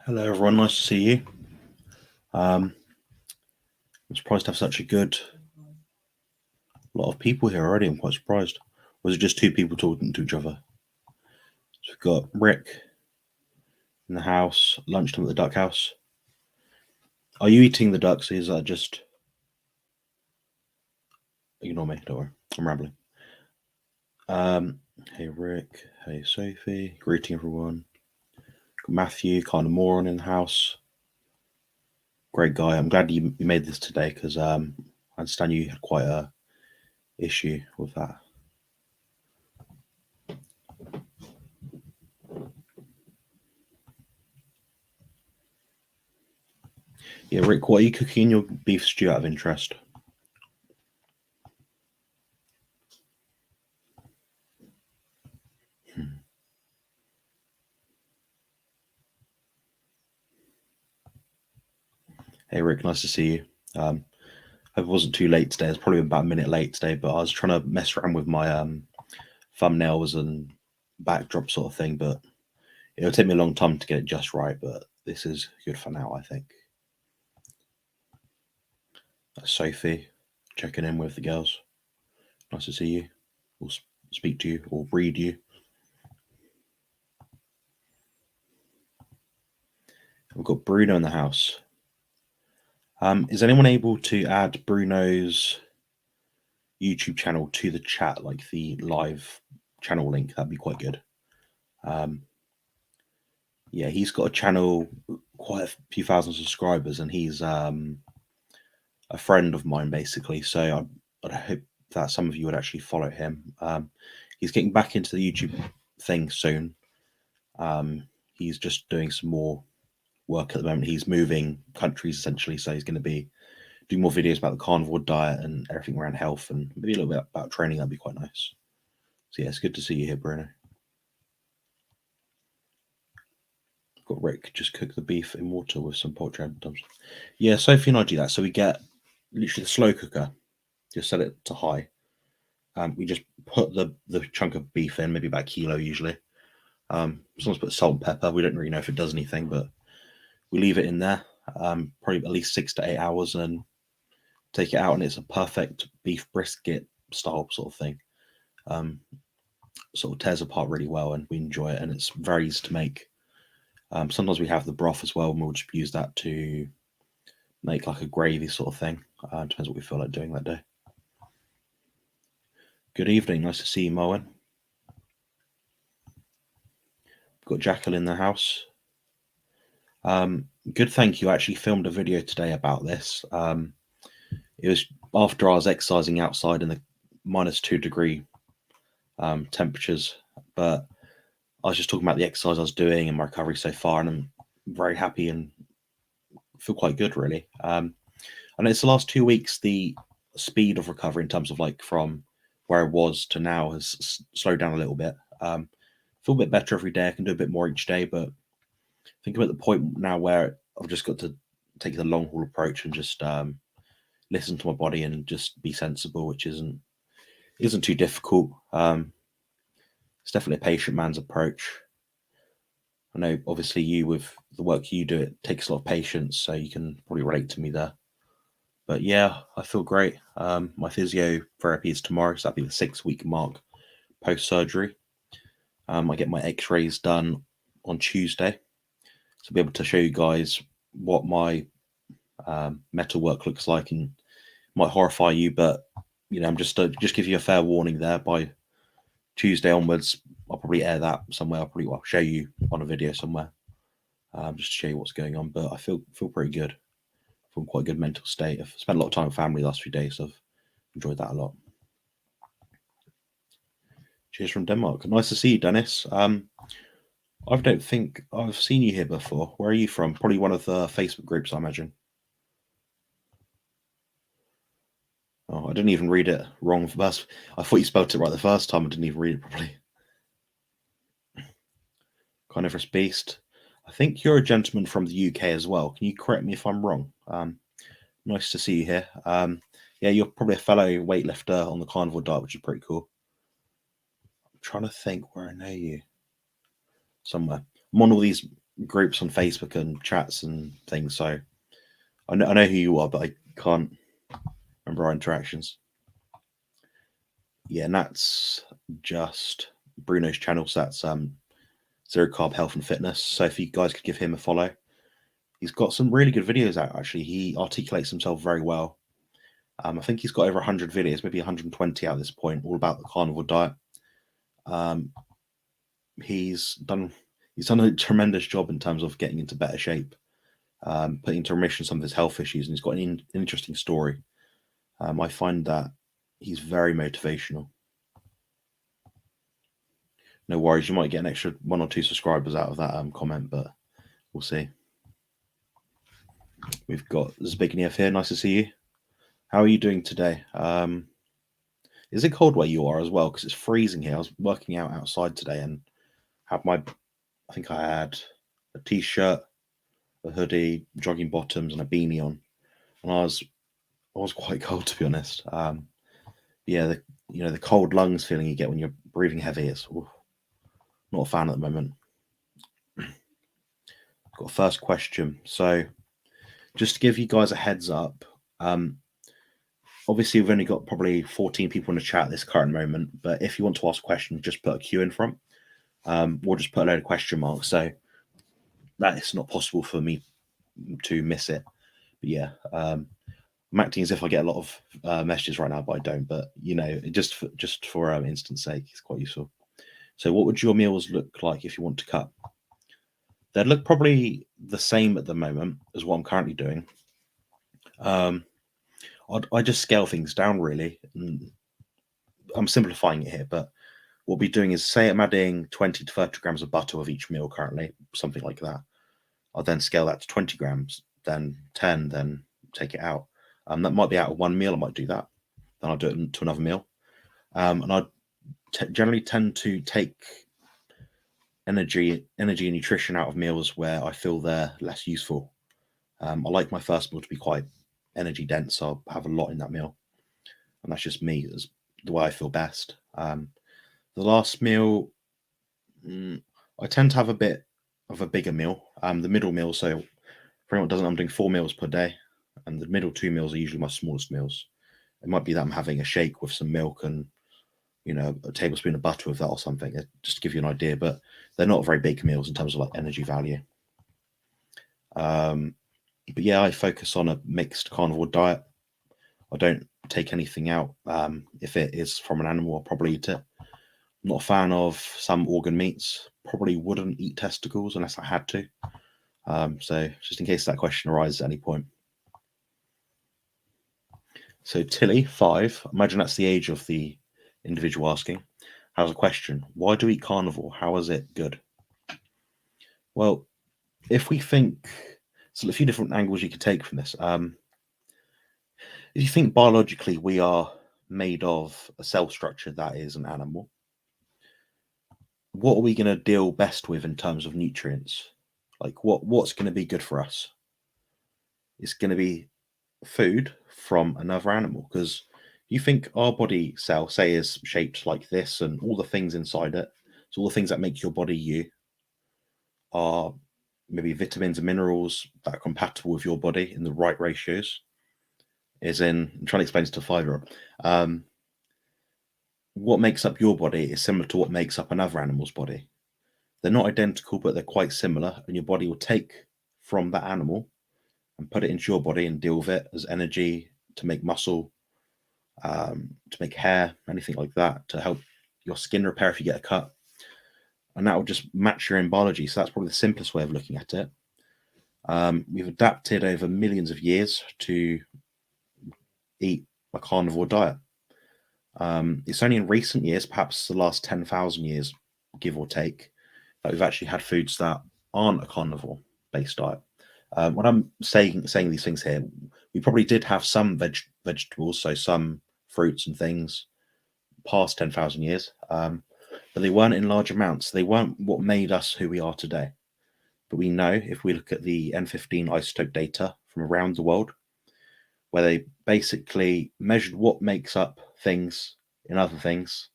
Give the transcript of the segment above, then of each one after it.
Hello, everyone. Nice to see you. I'm surprised to have such a good lot of people here already. I'm quite surprised. Was it just two people talking to each other? So we've got Rick in the house, lunchtime at the duck house. Are you eating the ducks? Is that just ignore me? Don't worry, I'm rambling. Hey Rick. Hey Sophie. Greeting everyone. Got Matthew, Carnivore in the house. Great guy. I'm glad you made this today because I understand you had quite a issue with that. Yeah, Rick, what are you cooking in your beef stew out of interest? Hey Rick, nice to see you. Hope it wasn't too late today. It's probably about a minute late today, but I was trying to mess around with my thumbnails and backdrop sort of thing, but it'll take me a long time to get it just right, but this is good for now, I think. That's Sophie checking in with the girls. Nice to see you, or speak to you, or read you. We've got Bruno in the house. Is anyone able to add Bruno's YouTube channel to the chat, like the live channel link? That'd be quite good. Yeah, he's got a channel, quite a few thousand subscribers, and he's a friend of mine basically. So I hope that some of you would actually follow him. He's getting back into the YouTube thing soon. He's just doing some more work at the moment. He's moving countries essentially, so he's going to be doing more videos about the carnivore diet and everything around health, and maybe a little bit about training. That'd be quite nice. So yeah, it's good to see you here, Bruno. Got Rick just cook the beef in water with some poultry sometimes. Yeah, Sophie and I do that. So we get literally the slow cooker, just set it to high. We just put the chunk of beef in, maybe about a kilo usually. Sometimes put salt and pepper. We don't really know if it does anything, but we leave it in there probably at least 6 to 8 hours, and take it out, and it's a perfect beef brisket style sort of thing. Sort of tears apart really well, and we enjoy it, and it's very easy to make. Sometimes we have the broth as well, and we'll just use that to make like a gravy sort of thing. Depends what we feel like doing that day. Good evening. Nice to see you, Moen. Got Jackal in the house. Good, thank you. I actually filmed a video today about this. It was after I was exercising outside in the -2 degree temperatures, but I was just talking about the exercise I was doing and my recovery so far, and I'm very happy and feel quite good, really. I know it's the last 2 weeks, the speed of recovery in terms of like from where I was to now has slowed down a little bit. Feel a bit better every day. I can do a bit more each day, but I think I'm at the point now where I've just got to take the long haul approach and just listen to my body and just be sensible, which isn't too difficult. It's definitely a patient man's approach. I know, obviously, you with the work you do, it takes a lot of patience, so you can probably relate to me there. But yeah, I feel great. My physiotherapy is tomorrow, so that'll be the 6-week mark post surgery. I get my X-rays done on Tuesday, so I'll be able to show you guys what my metal work looks like, and might horrify you, but I'm just give you a fair warning there. By Tuesday onwards, I'll probably air that somewhere. I'll show you on a video somewhere, just to show you what's going on. But I feel pretty good. From quite a good mental state. I've spent a lot of time with family the last few days, so I've enjoyed that a lot. Cheers from Denmark. Nice to see you, Dennis. I don't think I've seen you here before. Where are you from? Probably one of the Facebook groups, I imagine. Oh, I didn't even read it wrong first. I thought you spelled it right the first time. I didn't even read it properly. Carnivorous Beast. I think you're a gentleman from the UK as well. Can you correct me if I'm wrong? Nice to see you here. Yeah, you're probably a fellow weightlifter on the carnivore diet, which is pretty cool. I'm trying to think where I know you. Somewhere. I'm on all these groups on Facebook and chats and things. So I know who you are, but I can't remember our interactions. Yeah, and that's just Bruno's channel. So that's Zero Carb Health and Fitness. So if you guys could give him a follow, he's got some really good videos out. Actually, he articulates himself very well. I think he's got over 100 videos, maybe 120 at this point, all about the carnivore diet. He's done a tremendous job in terms of getting into better shape, putting into remission some of his health issues, and he's got an interesting story. I find that he's very motivational. No worries, you might get an extra 1 or 2 subscribers out of that comment, but we'll see. We've got Zbigniew here. Nice to see you. How are you doing today? Is it cold where you are as well? Because it's freezing here. I was working out outside today and had I think I had a t-shirt, a hoodie, jogging bottoms, and a beanie on, and I was quite cold, to be honest. Yeah, the cold lungs feeling you get when you're breathing heavy. It's not a fan at the moment. Got a first question. So, just to give you guys a heads up, obviously we've only got probably 14 people in the chat at this current moment. But if you want to ask a question, just put a Q in front. We'll just put a load of question marks, so that it's not possible for me to miss it. But yeah, I'm acting as if I get a lot of messages right now, but I don't. But just for instance sake, it's quite useful. So, what would your meals look like if you want to cut? They'd look probably the same at the moment as what I'm currently doing. I just scale things down really. I'm simplifying it here, but what we'll be doing is, say I'm adding 20 to 30 grams of butter with each meal currently, something like that. I'll then scale that to 20 grams, then 10, then take it out. That might be out of one meal. I might do that. Then I'll do it to another meal. And I generally tend to take energy and nutrition out of meals where I feel they're less useful. I like my first meal to be quite energy dense, so I'll have a lot in that meal. And that's just me, as the way I feel best. The last meal, I tend to have a bit of a bigger meal. The middle meal, so for anyone who doesn't, I'm doing 4 meals per day, and the middle 2 meals are usually my smallest meals. It might be that I'm having a shake with some milk and a tablespoon of butter with that or something, just to give you an idea. But they're not very big meals in terms of like energy value. But yeah, I focus on a mixed carnivore diet. I don't take anything out. If it is from an animal, I'll probably eat it. I'm not a fan of some organ meats. Probably wouldn't eat testicles unless I had to. So just in case that question arises at any point. So Tilly, 5, imagine that's the age of the individual asking, has a question. Why do we eat carnivore? How is it good? Well, if we think, so a few different angles you could take from this. If you think biologically, we are made of a cell structure that is an animal. What are we going to deal best with in terms of nutrients? Like what's going to be good for us? It's going to be food from another animal, because you think our body cell, say, is shaped like this, and all the things inside it, so all the things that make your body you, are maybe vitamins and minerals that are compatible with your body in the right ratios. I'm trying to explain this to a 5-year-old. What makes up your body is similar to what makes up another animal's body. They're not identical, but they're quite similar, and your body will take from that animal and put it into your body and deal with it as energy to make muscle, to make hair, anything like that, to help your skin repair if you get a cut. And that will just match your own biology. So that's probably the simplest way of looking at it. We've adapted over millions of years to eat a carnivore diet. It's only in recent years, perhaps the last 10,000 years, give or take, that we've actually had foods that aren't a carnivore-based diet. When I'm saying these things here, we probably did have some vegetables, so some fruits and things, past 10,000 years, but they weren't in large amounts. They weren't what made us who we are today. But we know, if we look at the N15 isotope data from around the world, where they basically measured what makes up things in other things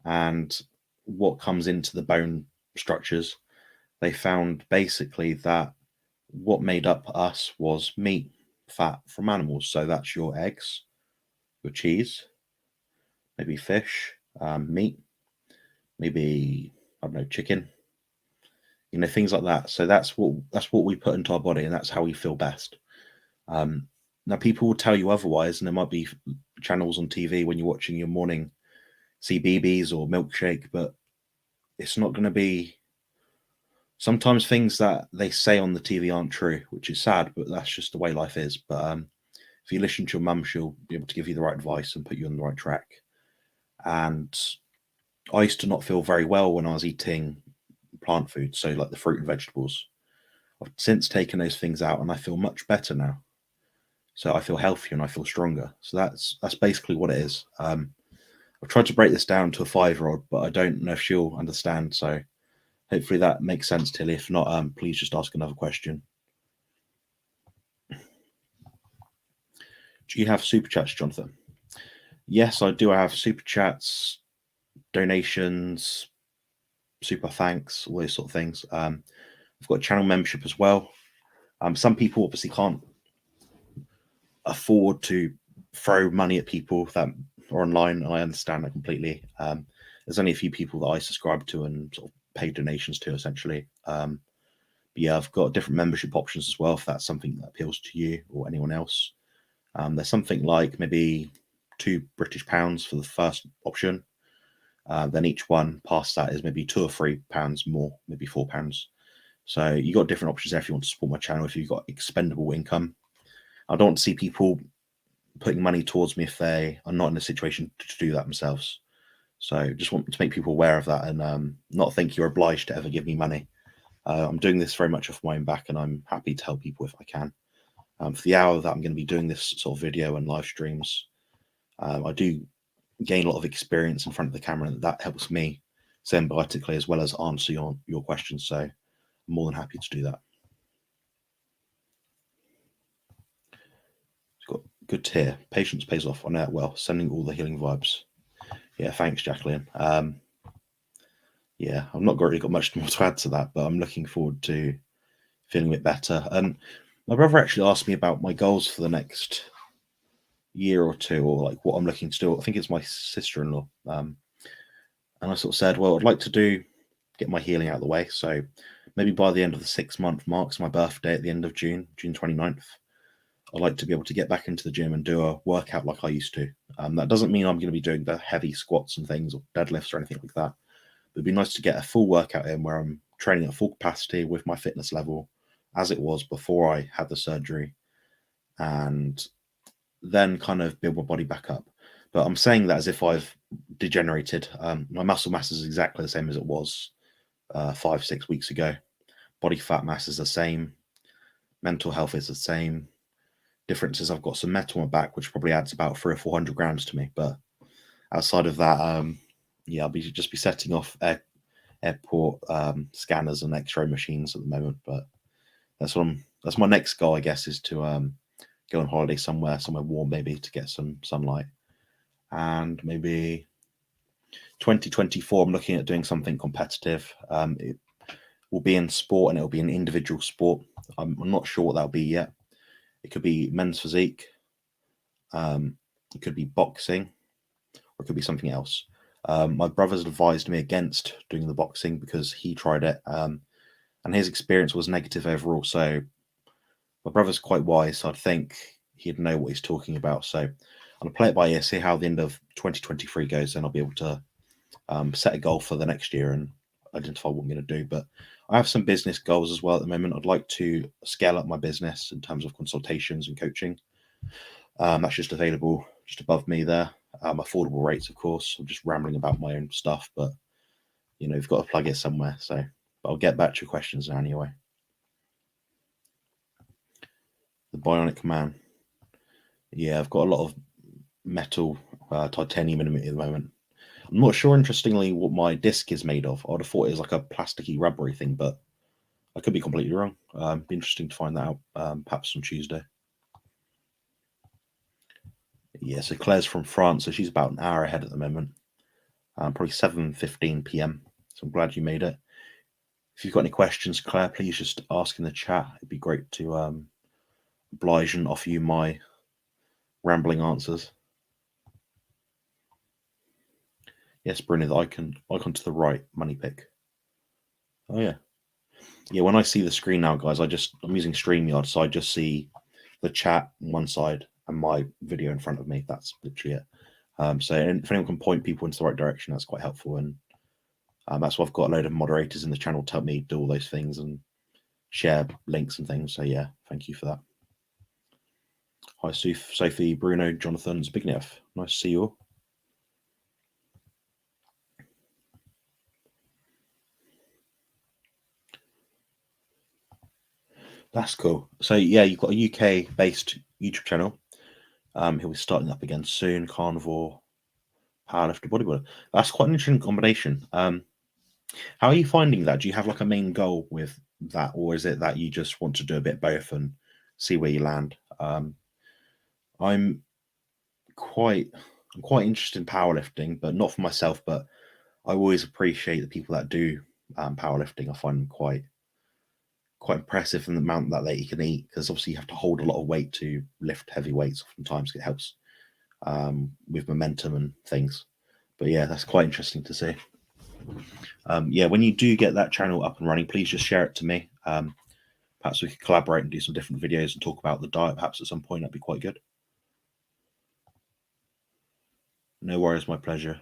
and what comes into the bone structures, they found basically that what made up us was meat, fat from animals. So that's your eggs, your cheese, maybe fish, meat, maybe, I don't know, chicken, things like that. So that's what we put into our body, and that's how we feel best. Now people will tell you otherwise, and there might be channels on TV when you're watching your morning CBBS or milkshake, but it's not going to be. Sometimes things that they say on the TV aren't true, which is sad, but that's just the way life is. But if you listen to your mum, she'll be able to give you the right advice and put you on the right track. And I used to not feel very well when I was eating plant food, so like the fruit and vegetables. I've since taken those things out, and I feel much better now. So I feel healthier and I feel stronger. So that's basically what it is. I've tried to break this down to a 5-year-old, but I don't know if she'll understand. So hopefully that makes sense, Tilly. If not, please just ask another question. Do you have super chats, Jonathan? Yes, I do. I have super chats, donations, super thanks, all those sort of things. I've got a channel membership as well. Some people obviously can't afford to throw money at people that are online, and I understand that completely. There's only a few people that I subscribe to and sort of pay donations to, essentially. But yeah, I've got different membership options as well, if that's something that appeals to you or anyone else. There's something like maybe £2 for the first option. Then each one past that is maybe £2 or £3 more, maybe £4. So you got different options there if you want to support my channel, if you've got expendable income. I don't want to see people putting money towards me if they are not in a situation to do that themselves. So just want to make people aware of that, and not think you're obliged to ever give me money. I'm doing this very much off my own back, and I'm happy to help people if I can. For the hour that I'm going to be doing this sort of video and live streams, I do gain a lot of experience in front of the camera, and that helps me symbiotically as well as answer your questions. So I'm more than happy to do that. It's got good to hear. Patience pays off. I know it well. Sending all the healing vibes. Yeah, thanks, Jacqueline. Yeah, I've not really got much more to add to that, but I'm looking forward to feeling a bit better. And my brother actually asked me about my goals for the next year or two, or like what I'm looking to do. I think it's my sister-in-law. And I sort of said, well, I'd like to get my healing out of the way. So maybe by the end of the 6-month marks my birthday at the end of June 29th. I'd like to be able to get back into the gym and do a workout like I used to. That doesn't mean I'm going to be doing the heavy squats and things or deadlifts or anything like that. It'd be nice to get a full workout in where I'm training at full capacity with my fitness level as it was before I had the surgery, and then kind of build my body back up. But I'm saying that as if I've degenerated. My muscle mass is exactly the same as it was 5-6 weeks ago. Body fat mass is the same. Mental health is the same. Difference is I've got some metal on my back, which probably adds about 300 or 400 grams to me. But outside of that, yeah, I'll just be setting off airport scanners and X-ray machines at the moment. But that's my next goal, I guess, is to go on holiday somewhere warm, maybe, to get some sunlight. And maybe 2024, I'm looking at doing something competitive. It will be in sport, and it'll be an individual sport. I'm not sure what that'll be yet. It could be men's physique. It could be boxing, or it could be something else. My brother's advised me against doing the boxing because he tried it, and his experience was negative overall. So my brother's quite wise, so I'd think he'd know what he's talking about. So I'll play it by ear, see how the end of 2023 goes, and I'll be able to set a goal for the next year and identify what I'm going to do. But I have some business goals as well at the moment. I'd like to scale up my business in terms of consultations and coaching. That's just available just above me there. Affordable rates, of course. I'm just rambling about my own stuff, but you've got to plug it somewhere. So, but I'll get back to your questions now anyway. The Bionic Man. Yeah, I've got a lot of metal, titanium in me at the moment. I'm not sure, interestingly, what my disc is made of. I'd have thought it was like a plasticky, rubbery thing, but I could be completely wrong. Be interesting to find that out, perhaps on Tuesday. Yeah, so Claire's from France, so she's about an hour ahead at the moment. Probably 7:15 p.m. So I'm glad you made it. If you've got any questions, Claire, please just ask in the chat. It'd be great to oblige and offer you my rambling answers. Yes, Bruno, the icon to the right, money pick. Oh yeah. Yeah, when I see the screen now, guys, I'm using StreamYard, so I just see the chat on one side and my video in front of me. That's literally it. So if anyone can point people into the right direction, that's quite helpful. And that's why I've got a load of moderators in the channel to help me do all those things and share links and things. So yeah, thank you for that. Hi, Sophie, Bruno, Jonathan, Zbigniew. Nice to see you all. That's cool. So yeah, you've got a UK-based YouTube channel. He'll be starting up again soon. Carnivore, powerlifter, bodybuilder. That's quite an interesting combination. How are you finding that? Do you have like a main goal with that, or is it that you just want to do a bit of both and see where you land? I'm quite interested in powerlifting, but not for myself. But I always appreciate the people that do powerlifting. I find them quite impressive in the amount that they can eat, because obviously you have to hold a lot of weight to lift heavy weights. Oftentimes it helps with momentum and things. But yeah, that's quite interesting to see. Yeah, when you do get that channel up and running, please just share it to me. Perhaps we could collaborate and do some different videos and talk about the diet perhaps at some point. That'd be quite good. No worries, my pleasure.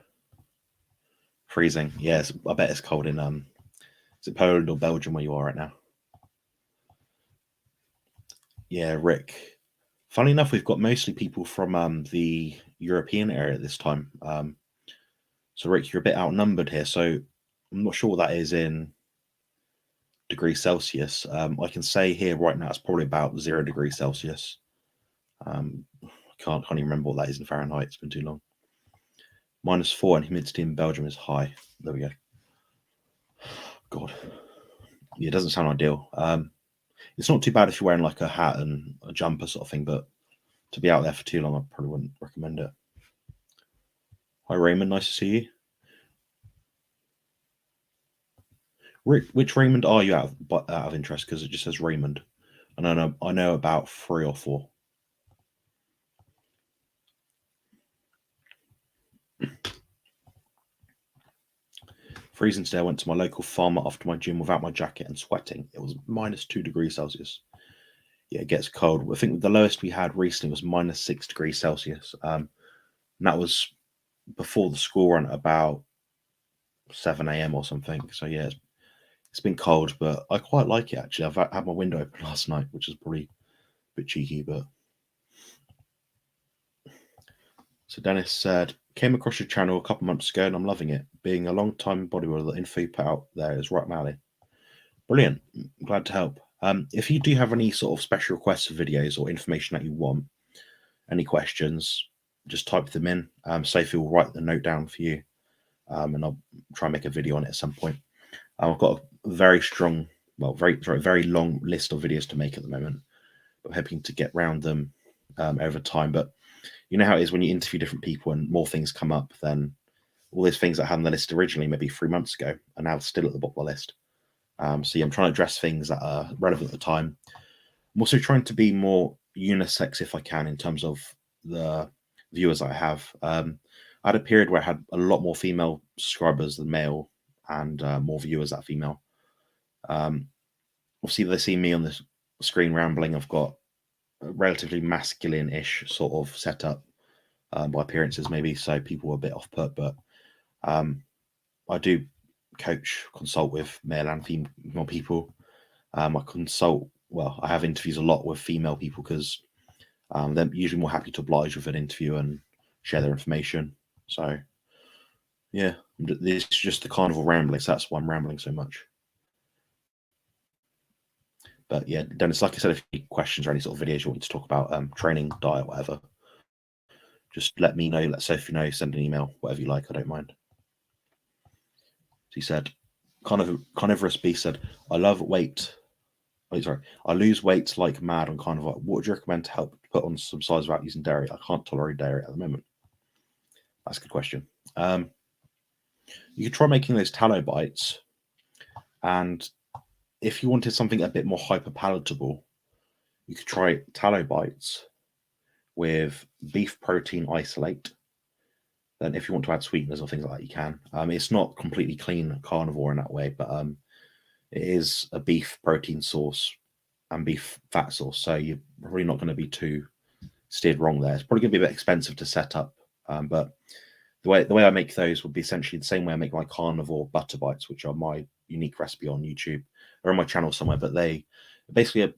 Freezing. Yes, I bet it's cold in is it Poland or Belgium where you are right now? Yeah, Rick. Funny enough, we've got mostly people from the European area this time. So Rick, you're a bit outnumbered here. So I'm not sure what that is in degrees Celsius. I can say here right now it's probably about 0 degrees Celsius. I can't even remember what that is in Fahrenheit. It's been too long. -4 and humidity in Belgium is high. There we go. God, yeah, it doesn't sound ideal. It's not too bad if you're wearing like a hat and a jumper sort of thing, but to be out there for too long, I probably wouldn't recommend it. Hi Raymond, nice to see you. Rick, which Raymond are you out of interest? Because it just says Raymond, and I know about 3 or 4. Freezing today. I went to my local farmer after my gym without my jacket and sweating. It was -2 degrees Celsius. Yeah, it gets cold. I think the lowest we had recently was -6 degrees Celsius. And that was before the school run at about 7 a.m. or something. So yeah, it's been cold, but I quite like it actually. I've had my window open last night, which is probably a bit cheeky, but. So Dennis said, came across your channel a couple months ago and I'm loving it. Being a long time bodybuilder, the info you put out there is right, Mally. Brilliant. I'm glad to help. If you do have any sort of special requests for videos or information that you want, any questions, just type them in. Sophie will write the note down for you, and I'll try and make a video on it at some point. I've got a very strong, very long list of videos to make at the moment. I'm hoping to get round them over time. But you know how it is when you interview different people and more things come up, then all those things that I had on the list originally, maybe 3 months ago, are now still at the bottom of the list. So yeah, I'm trying to address things that are relevant at the time. I'm also trying to be more unisex if I can in terms of the viewers I have. I had a period where I had a lot more female subscribers than male, and more viewers that are female. Obviously, they see me on the screen rambling. I've got a relatively masculine-ish sort of setup by appearances, maybe, so people were a bit off-put, but I do consult with male and female people. I have interviews a lot with female people because they're usually more happy to oblige with an interview and share their information. So yeah, this is just the carnival rambling, so that's why I'm rambling so much. But yeah, Dennis, like I said, if you have questions or any sort of videos you want me to talk about, training, diet, whatever, just let me know, let Sophie know, send an email, whatever you like, I don't mind. He said, Carnivorous Beast said, I lose weight like mad on Carnivore. What would you recommend to help put on some size without using dairy? I can't tolerate dairy at the moment. That's a good question. You could try making those tallow bites, and if you wanted something a bit more hyper palatable, you could try tallow bites with beef protein isolate. Then, if you want to add sweeteners or things like that, you can. It's not completely clean carnivore in that way, but it is a beef protein source and beef fat source, so you're probably not going to be too steered wrong there. It's probably going to be a bit expensive to set up, but the way I make those would be essentially the same way I make my carnivore butter bites, which are my unique recipe on YouTube. They're on my channel somewhere, but they basically are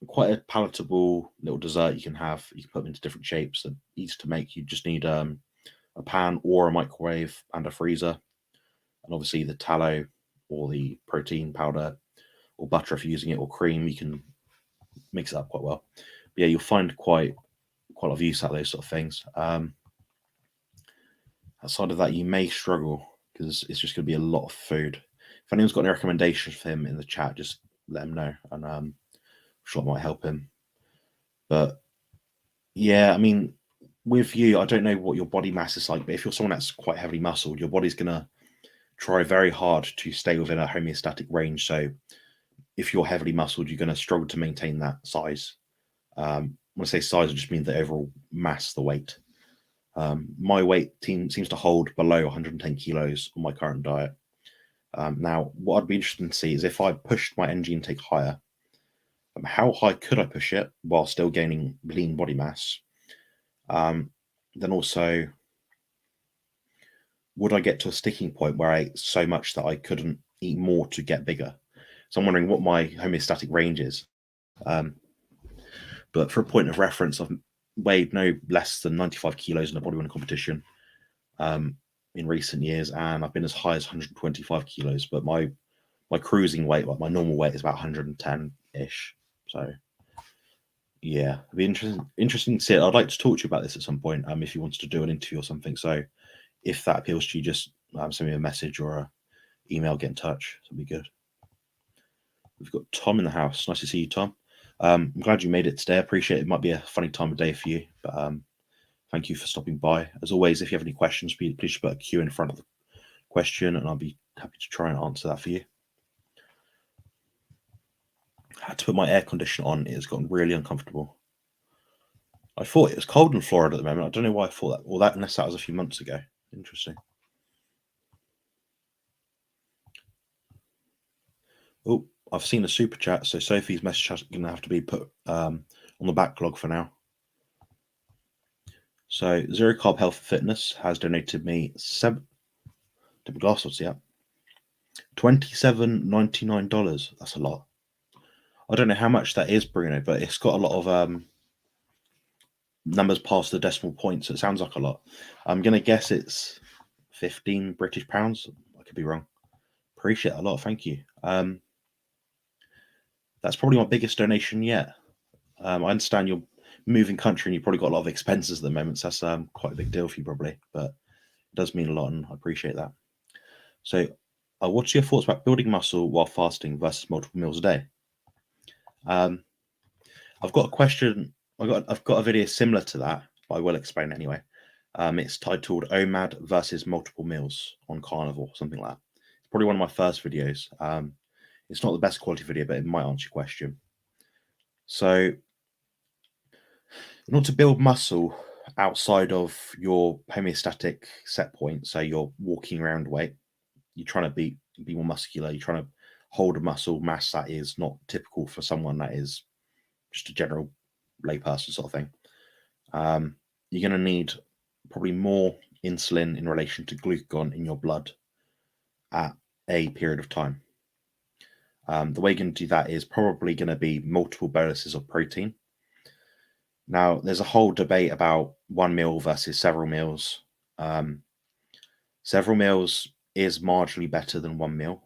quite a palatable little dessert you can have. You can put them into different shapes. They're easy to make. You just need a pan or a microwave and a freezer, and obviously the tallow or the protein powder or butter if you're using it, or cream. You can mix it up quite well. But yeah, you'll find quite a lot of use out of those sort of things. Outside of that, you may struggle because it's just going to be a lot of food. If anyone's got any recommendations for him in the chat, just let him know, and I'm sure it might help him. But yeah, I mean, with you, I don't know what your body mass is like, but if you're someone that's quite heavily muscled, your body's going to try very hard to stay within a homeostatic range. So if you're heavily muscled, you're going to struggle to maintain that size. When I say size, I just mean the overall mass, the weight. My weight seems to hold below 110 kilos on my current diet. Now, what I'd be interested to see is if I pushed my energy intake higher, how high could I push it while still gaining lean body mass? Then also, would I get to a sticking point where I ate so much that I couldn't eat more to get bigger? So I'm wondering what my homeostatic range is. But for a point of reference, I've weighed no less than 95 kilos in a bodybuilding competition in recent years, and I've been as high as 125 kilos. But my cruising weight, like my normal weight, is about 110-ish. So yeah, it'd be interesting to see it. I'd like to talk to you about this at some point, if you wanted to do an interview or something. So if that appeals to you, just send me a message or a email, get in touch. That'd be good. We've got Tom in the house. Nice to see you, Tom. I'm glad you made it today. I appreciate it. It might be a funny time of day for you, but thank you for stopping by. As always, if you have any questions, please just put a Q in front of the question, and I'll be happy to try and answer that for you. I had to put my air conditioner on. It has gotten really uncomfortable. I thought it was cold in Florida at the moment. I don't know why I thought that. Well, unless that was a few months ago. Interesting. Oh, I've seen a super chat, so Sophie's message is going to have to be put on the backlog for now. So Zero Carb Health and Fitness has donated me $27.99. That's a lot. I don't know how much that is, Bruno, but it's got a lot of numbers past the decimal point, so it sounds like a lot. I'm going to guess it's 15 British pounds. I could be wrong. Appreciate it a lot. Thank you. That's probably my biggest donation yet. I understand you're moving country and you've probably got a lot of expenses at the moment, so that's quite a big deal for you probably, but it does mean a lot, and I appreciate that. So what's your thoughts about building muscle while fasting versus multiple meals a day? I've got a question. I've got a video similar to that, but I will explain it anyway. It's titled OMAD versus multiple meals on Carnivore, something like that. It's probably one of my first videos. It's not the best quality video, but it might answer your question. So in order to build muscle outside of your homeostatic set point, so your walking around weight, you're trying to be more muscular, you're trying to hold a muscle mass that is not typical for someone that is just a general layperson sort of thing. You're going to need probably more insulin in relation to glucagon in your blood at a period of time. The way you're going to do that is probably going to be multiple boluses of protein. Now, there's a whole debate about one meal versus several meals. Several meals is marginally better than one meal.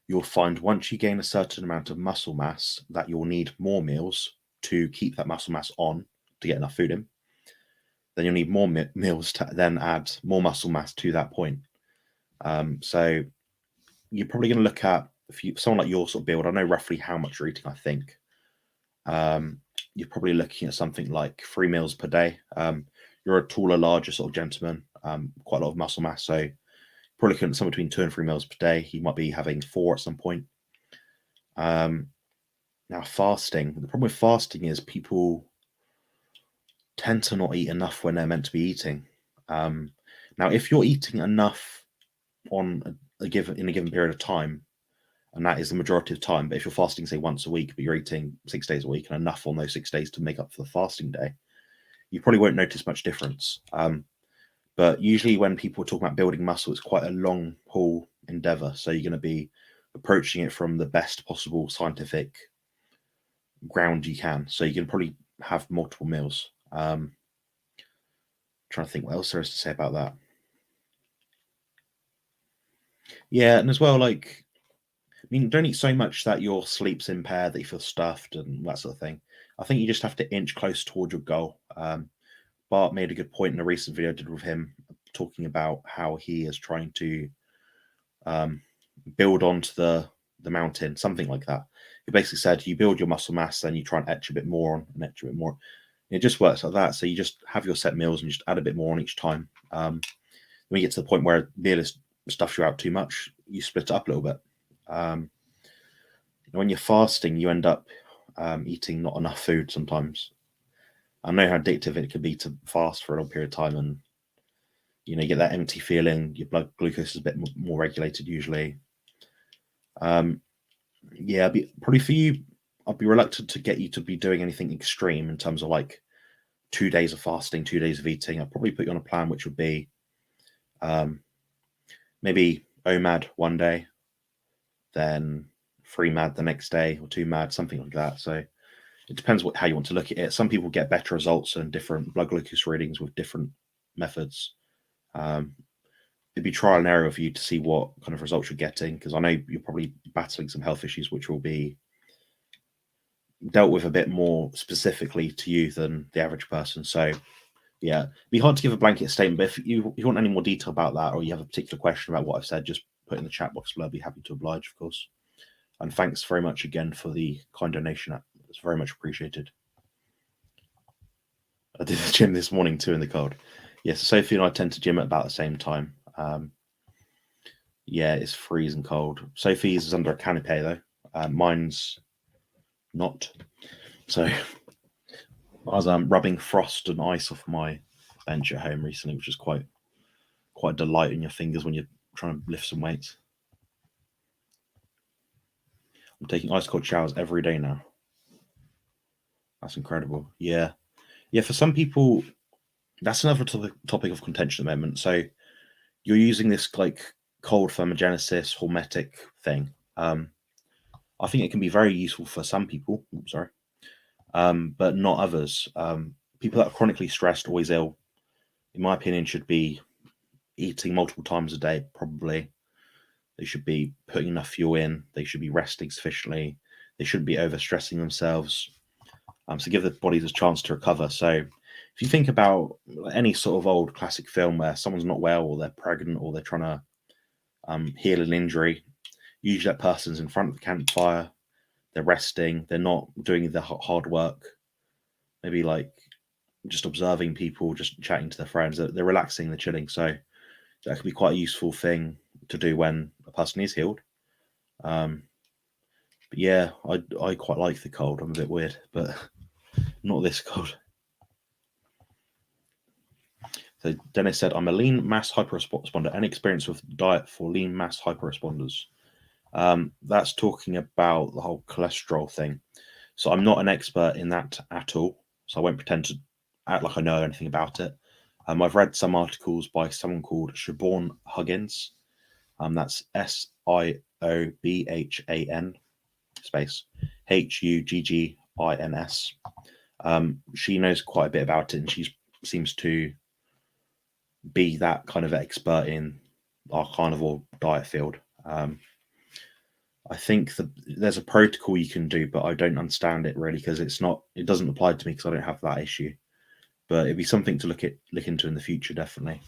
You'll find once you gain a certain amount of muscle mass that you'll need more meals to keep that muscle mass on to get enough food in. Then you'll need more meals to then add more muscle mass to that point. So you're probably going to look at, someone like your sort of build, I know roughly how much you're eating, I think. You're probably looking at something like 3 meals per day. You're a taller, larger sort of gentleman, quite a lot of muscle mass. So probably looking at somewhere between 2 and 3 meals per day. You might be having 4 at some point. Now, fasting. The problem with fasting is people tend to not eat enough when they're meant to be eating. Now, if you're eating enough on a given period of time, and that is the majority of time, but if you're fasting, say once a week, but you're eating 6 days a week and enough on those 6 days to make up for the fasting day, you probably won't notice much difference. But usually, when people talk about building muscle, it's quite a long haul endeavor. So you're going to be approaching it from the best possible scientific ground you can. So you can probably have multiple meals. Trying to think what else there is to say about that. Yeah, and as well, like, I mean, don't eat so much that your sleep's impaired, that you feel stuffed, and that sort of thing. I think you just have to inch close toward your goal. Bart made a good point in a recent video I did with him, talking about how he is trying to build onto the mountain, something like that. He basically said you build your muscle mass, then you try and etch a bit more on, and etch a bit more. It just works like that. So you just have your set meals and just add a bit more on each time. When you get to the point where a meal is stuffs you out too much, you split it up a little bit. When you're fasting, you end up eating not enough food sometimes. I know how addictive it can be to fast for a long period of time, and you get that empty feeling. Your blood glucose is a bit more regulated usually. Yeah, probably for you, I'd be reluctant to get you to be doing anything extreme in terms of like 2 days of fasting, 2 days of eating. I'd probably put you on a plan which would be maybe OMAD one day, then 3 MAD the next day, or 2 MAD, something like that. So it depends how you want to look at it. Some people get better results and different blood glucose readings with different methods. It'd be trial and error for you to see what kind of results you're getting, because I know you're probably battling some health issues which will be dealt with a bit more specifically to you than the average person. So yeah, it'd be hard to give a blanket statement, but if you want any more detail about that, or you have a particular question about what I've said, just put in the chat box below. I'd be happy to oblige, of course. And thanks very much again for the kind donation. It's very much appreciated. I did the gym this morning too in the cold. Yes, so Sophie and I tend to gym at about the same time. Yeah, it's freezing cold. Sophie's is under a canopy though. Mine's not. So I was rubbing frost and ice off my bench at home recently, which is quite a delight in your fingers when you're trying to lift some weights. I'm taking ice cold showers every day now. That's incredible. Yeah. For some people, that's another topic of contention at the moment. So you're using this like cold thermogenesis hormetic thing. I think it can be very useful for some people. But not others. People that are chronically stressed, always ill, in my opinion, should be eating multiple times a day. Probably, they should be putting enough fuel in. They should be resting sufficiently. They shouldn't be overstressing themselves. So give the bodies a chance to recover. So if you think about any sort of old classic film where someone's not well, or they're pregnant, or they're trying to heal an injury, usually that person's in front of the campfire, they're resting, they're not doing the hard work, maybe like just observing people, just chatting to their friends, they're relaxing, they're chilling. So that could be quite a useful thing to do when a person is healed. But yeah, I quite like the cold. I'm a bit weird, but not this cold. So Dennis said, I'm a lean mass hyperresponder. Any experience with diet for lean mass hyperresponders? That's talking about the whole cholesterol thing. So I'm not an expert in that at all. So I won't pretend to act like I know anything about it. I've read some articles by someone called Siobhan Huggins. That's Siobhan space Huggins. She knows quite a bit about it, and she seems to be that kind of expert in our carnivore diet field. I think there's a protocol you can do, but I don't understand it really, because it doesn't apply to me because I don't have that issue. But it'd be something to look into in the future, definitely.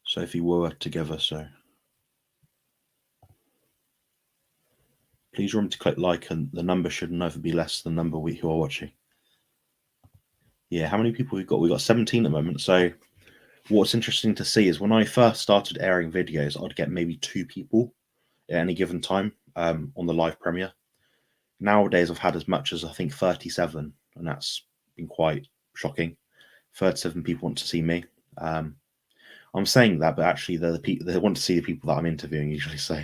So if you were together, so please remember to click like, and the number should never be less than the number who are watching. Yeah, how many people we've got? We've got 17 at the moment. So What's interesting to see is when I first started airing videos, I'd get maybe 2 people at any given time on the live premiere. Nowadays, I've had as much as I think 37, and that's been quite shocking. 37 people want to see me. I'm saying that, but actually, they're the people they want to see the people that I'm interviewing usually. So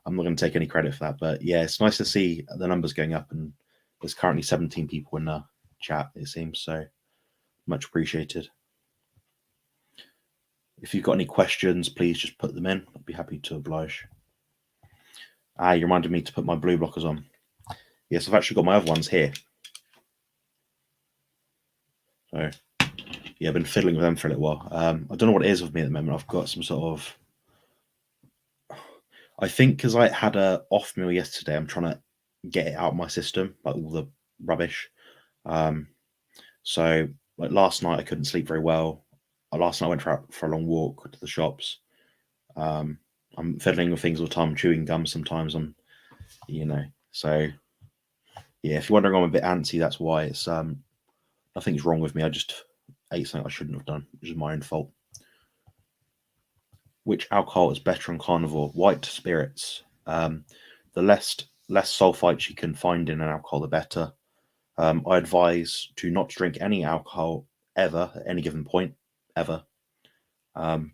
I'm not going to take any credit for that. But yeah, it's nice to see the numbers going up, and there's currently 17 people in the chat. It seems so. Much appreciated. If you've got any questions, please just put them in. I'd be happy to oblige. You reminded me to put my blue blockers on. Yes, I've actually got my other ones here. So yeah, I've been fiddling with them for a little while. I don't know what it is with me at the moment. I've got some sort of, I think because I had a off meal yesterday, I'm trying to get it out of my system, like all the rubbish. So like last night I couldn't sleep very well. Last night I went for a long walk to the shops. I'm fiddling with things all the time, chewing gum sometimes. So yeah, if you're wondering I'm a bit antsy, that's why. It's nothing's wrong with me. I just ate something I shouldn't have done, which is my own fault. Which alcohol is better on Carnivore? White spirits. The less sulfites you can find in an alcohol, the better. I advise to not drink any alcohol ever at any given point, ever,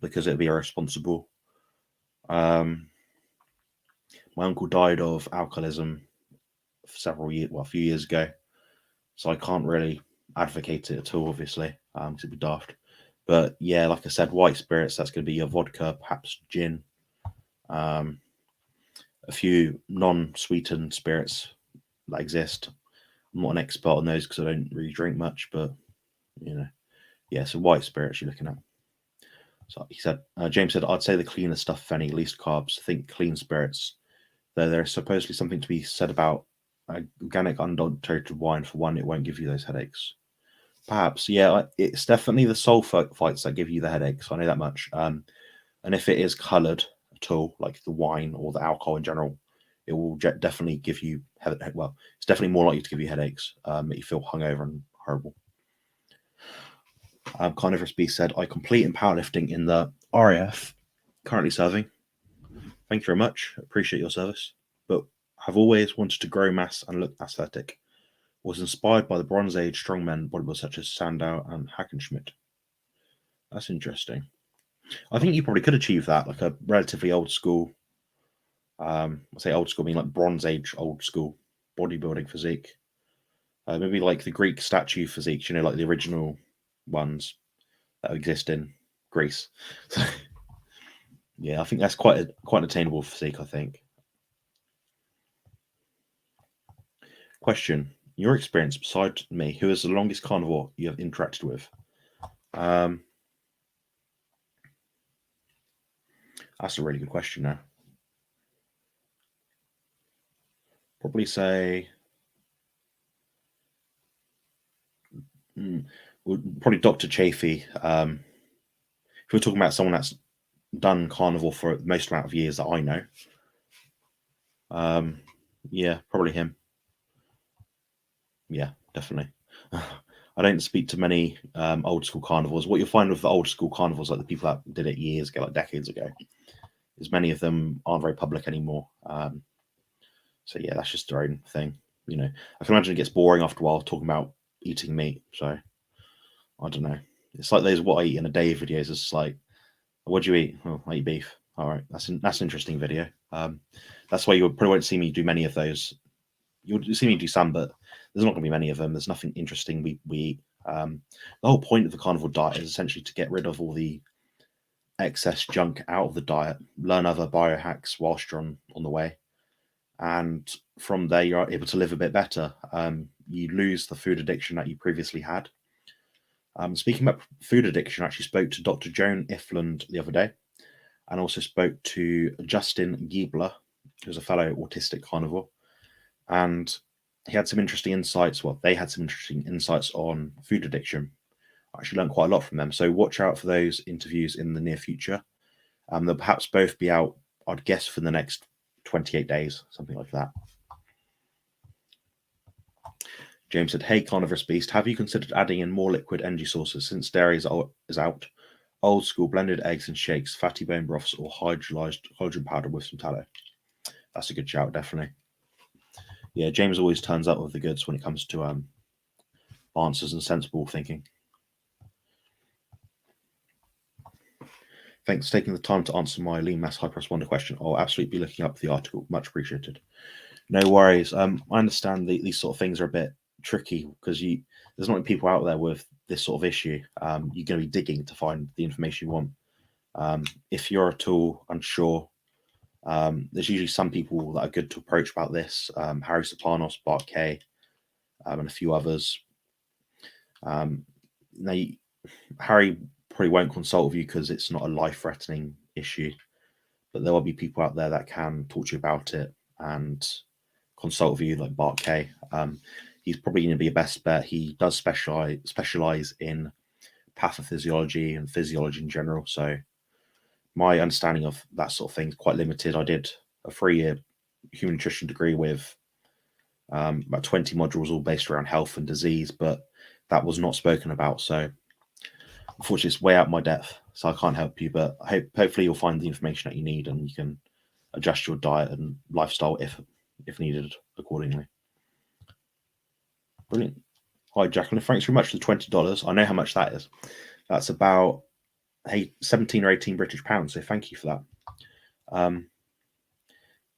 because it'd be irresponsible. My uncle died of alcoholism a few years ago, so I can't really advocate it at all, obviously, because it'd be daft. But yeah, like I said, white spirits, that's going to be your vodka, perhaps gin, a few non-sweetened spirits that exist. I'm not an expert on those because I don't really drink much, but yeah, so white spirits you're looking at. So he said, James said, I'd say the cleaner stuff, if any, least carbs. Think clean spirits. Though there's supposedly something to be said about organic unadulterated wine. For one, it won't give you those headaches. Perhaps, yeah, it's definitely the sulfites that give you the headaches. I know that much. And if it is coloured at all, like the wine or the alcohol in general, it will definitely give you well, it's definitely more likely to give you headaches. Make you feel hungover and horrible. Carnivore Beast said, I complete in powerlifting in the RAF, currently serving. Thank you very much. Appreciate your service. But have always wanted to grow mass and look athletic. Was inspired by the Bronze Age strongmen bodybuilders such as Sandow and Hackenschmidt. That's interesting. I think you probably could achieve that, like a relatively old school, I say old school, I mean like Bronze Age old school bodybuilding physique. Maybe like the Greek statue physiques, like the original ones that exist in Greece. So, yeah, I think that's quite an attainable physique, I think. Question. Your experience, beside me, who is the longest carnivore you have interacted with? That's a really good question now. Probably say probably Dr. Chafee. If we're talking about someone that's done carnivore for the most amount of years that I know, yeah, probably him. Yeah, definitely. I don't speak to many old school carnivores. What you'll find with the old school carnivores, like the people that did it years ago, like decades ago, is many of them aren't very public anymore. So yeah, that's just their own thing. I can imagine it gets boring after a while talking about eating meat. So I don't know. It's like those "what I eat in a day" videos. It's like, what do you eat? Oh, I eat beef. All right, that's an interesting video. That's why you probably won't see me do many of those. You'll see me do some, but there's not going to be many of them. There's nothing interesting we eat. The whole point of the carnivore diet is essentially to get rid of all the excess junk out of the diet, learn other biohacks whilst you're on the way, and from there you're able to live a bit better. You lose the food addiction that you previously had. Speaking about food addiction, I actually spoke to Dr. Joan Ifland the other day, and also spoke to Justin Giebler, who's a fellow autistic carnivore, and he had some interesting insights. Well, they had some interesting insights on food addiction. I actually learned quite a lot from them. So watch out for those interviews in the near future. They'll perhaps both be out, I'd guess, for the next 28 days, something like that. James said, hey, Carnivorous Beast, have you considered adding in more liquid energy sources since dairy is out? Old school blended eggs and shakes, fatty bone broths, or hydrolyzed hydrogen powder with some tallow. That's a good shout, definitely. Yeah, James always turns up with the goods when it comes to answers and sensible thinking. Thanks for taking the time to answer my lean mass hyperresponder question. I'll absolutely be looking up the article. Much appreciated. No worries. I understand these sort of things are a bit tricky because there's not many people out there with this sort of issue. You're going to be digging to find the information you want. If you're at all unsure, there's usually some people that are good to approach about this. Harry Soplanos, Bart Kay, and a few others. Now, Harry probably won't consult with you because it's not a life-threatening issue, but there will be people out there that can talk to you about it and consult with you, like Bart Kay. He's probably going to be your best bet. He does specialize in pathophysiology and physiology in general. So my understanding of that sort of thing is quite limited. I did a 3-year human nutrition degree with about 20 modules all based around health and disease, but that was not spoken about. So unfortunately, it's way out my depth, so I can't help you. But hopefully you'll find the information that you need and you can adjust your diet and lifestyle if needed accordingly. Brilliant. Hi, Jacqueline. Thanks very much for the $20. I know how much that is. That's about 17 or 18 British pounds. So thank you for that.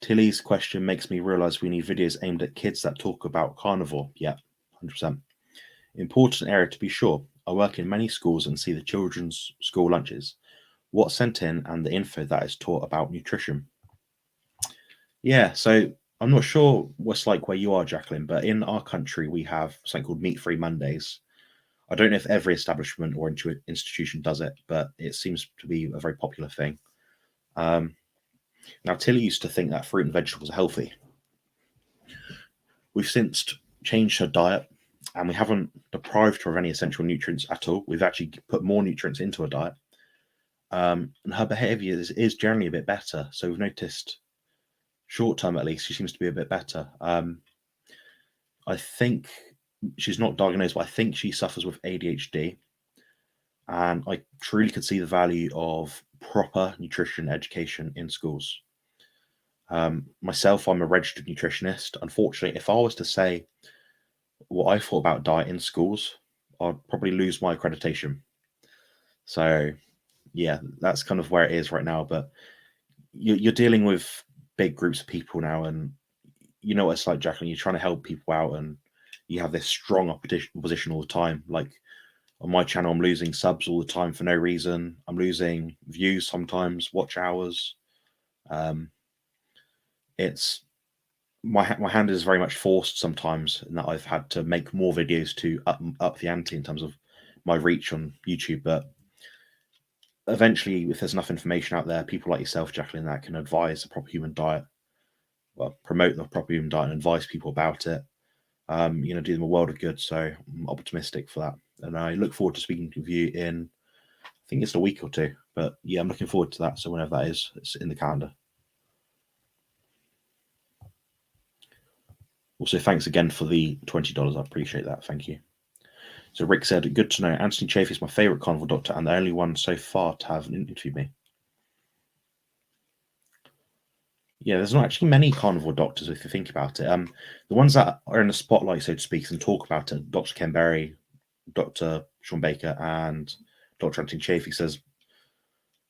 Tilly's question makes me realize we need videos aimed at kids that talk about carnivore. Yeah, 100%. Important area to be sure. I work in many schools and see the children's school lunches. What's sent in and the info that is taught about nutrition. Yeah, so I'm not sure what's like where you are, Jacqueline, but in our country we have something called Meat-Free Mondays. I don't know if every establishment or institution does it, but it seems to be a very popular thing. Now, Tilly used to think that fruit and vegetables are healthy. We've since changed her diet, and we haven't deprived her of any essential nutrients at all. We've actually put more nutrients into her diet. And her behavior is generally a bit better. So we've noticed, short term at least, she seems to be a bit better. I think she's not diagnosed, but I think she suffers with ADHD. And I truly could see the value of proper nutrition education in schools. Myself, I'm a registered nutritionist. Unfortunately, if I was to say what I thought about diet in schools, I'd probably lose my accreditation. So, yeah, that's kind of where it is right now. But you're dealing with big groups of people now, and you know what it's like, Jacqueline. You're trying to help people out, and you have this strong opposition all the time. Like on my channel, I'm losing subs all the time for no reason. I'm losing views sometimes, watch hours. It's my hand is very much forced sometimes, in that I've had to make more videos to up the ante in terms of my reach on YouTube. But eventually, if there's enough information out there, people like yourself, Jacqueline, that can advise the proper human diet, well, promote the proper human diet and advise people about it, do them a world of good. So I'm optimistic for that. And I look forward to speaking with you in, I think it's a week or two. But yeah, I'm looking forward to that. So whenever that is, it's in the calendar. Also, thanks again for the $20. I appreciate that. Thank you. So Rick said, good to know. Anthony Chaffee is my favourite carnivore doctor and the only one so far to have interviewed me. Yeah, there's not actually many carnivore doctors if you think about it. The ones that are in the spotlight, so to speak, and talk about it, Dr. Ken Berry, Dr. Sean Baker, and Dr. Anthony Chaffee says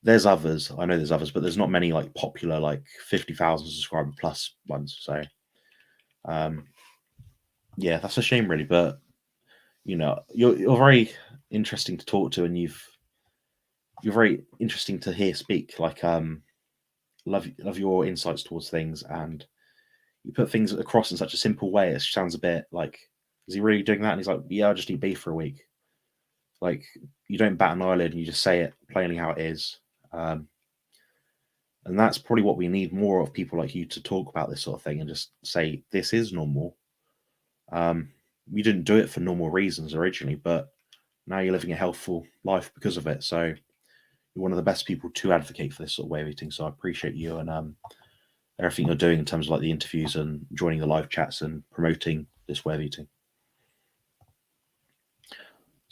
there's others. I know there's others, but there's not many like popular, like 50,000 subscriber plus ones. So, yeah, that's a shame, really. But you're very interesting to talk to, and you're very interesting to hear speak. Like, love your insights towards things, and you put things across in such a simple way. It sounds a bit like, is he really doing that? And he's like, yeah, I'll just eat beef for a week. Like, you don't bat an eyelid, and you just say it plainly how it is. And that's probably what we need more of, people like you to talk about this sort of thing and just say, this is normal. We didn't do it for normal reasons originally, but now you're living a healthful life because of it. So you're one of the best people to advocate for this sort of way of eating. So I appreciate you and everything you're doing in terms of like the interviews and joining the live chats and promoting this way of eating.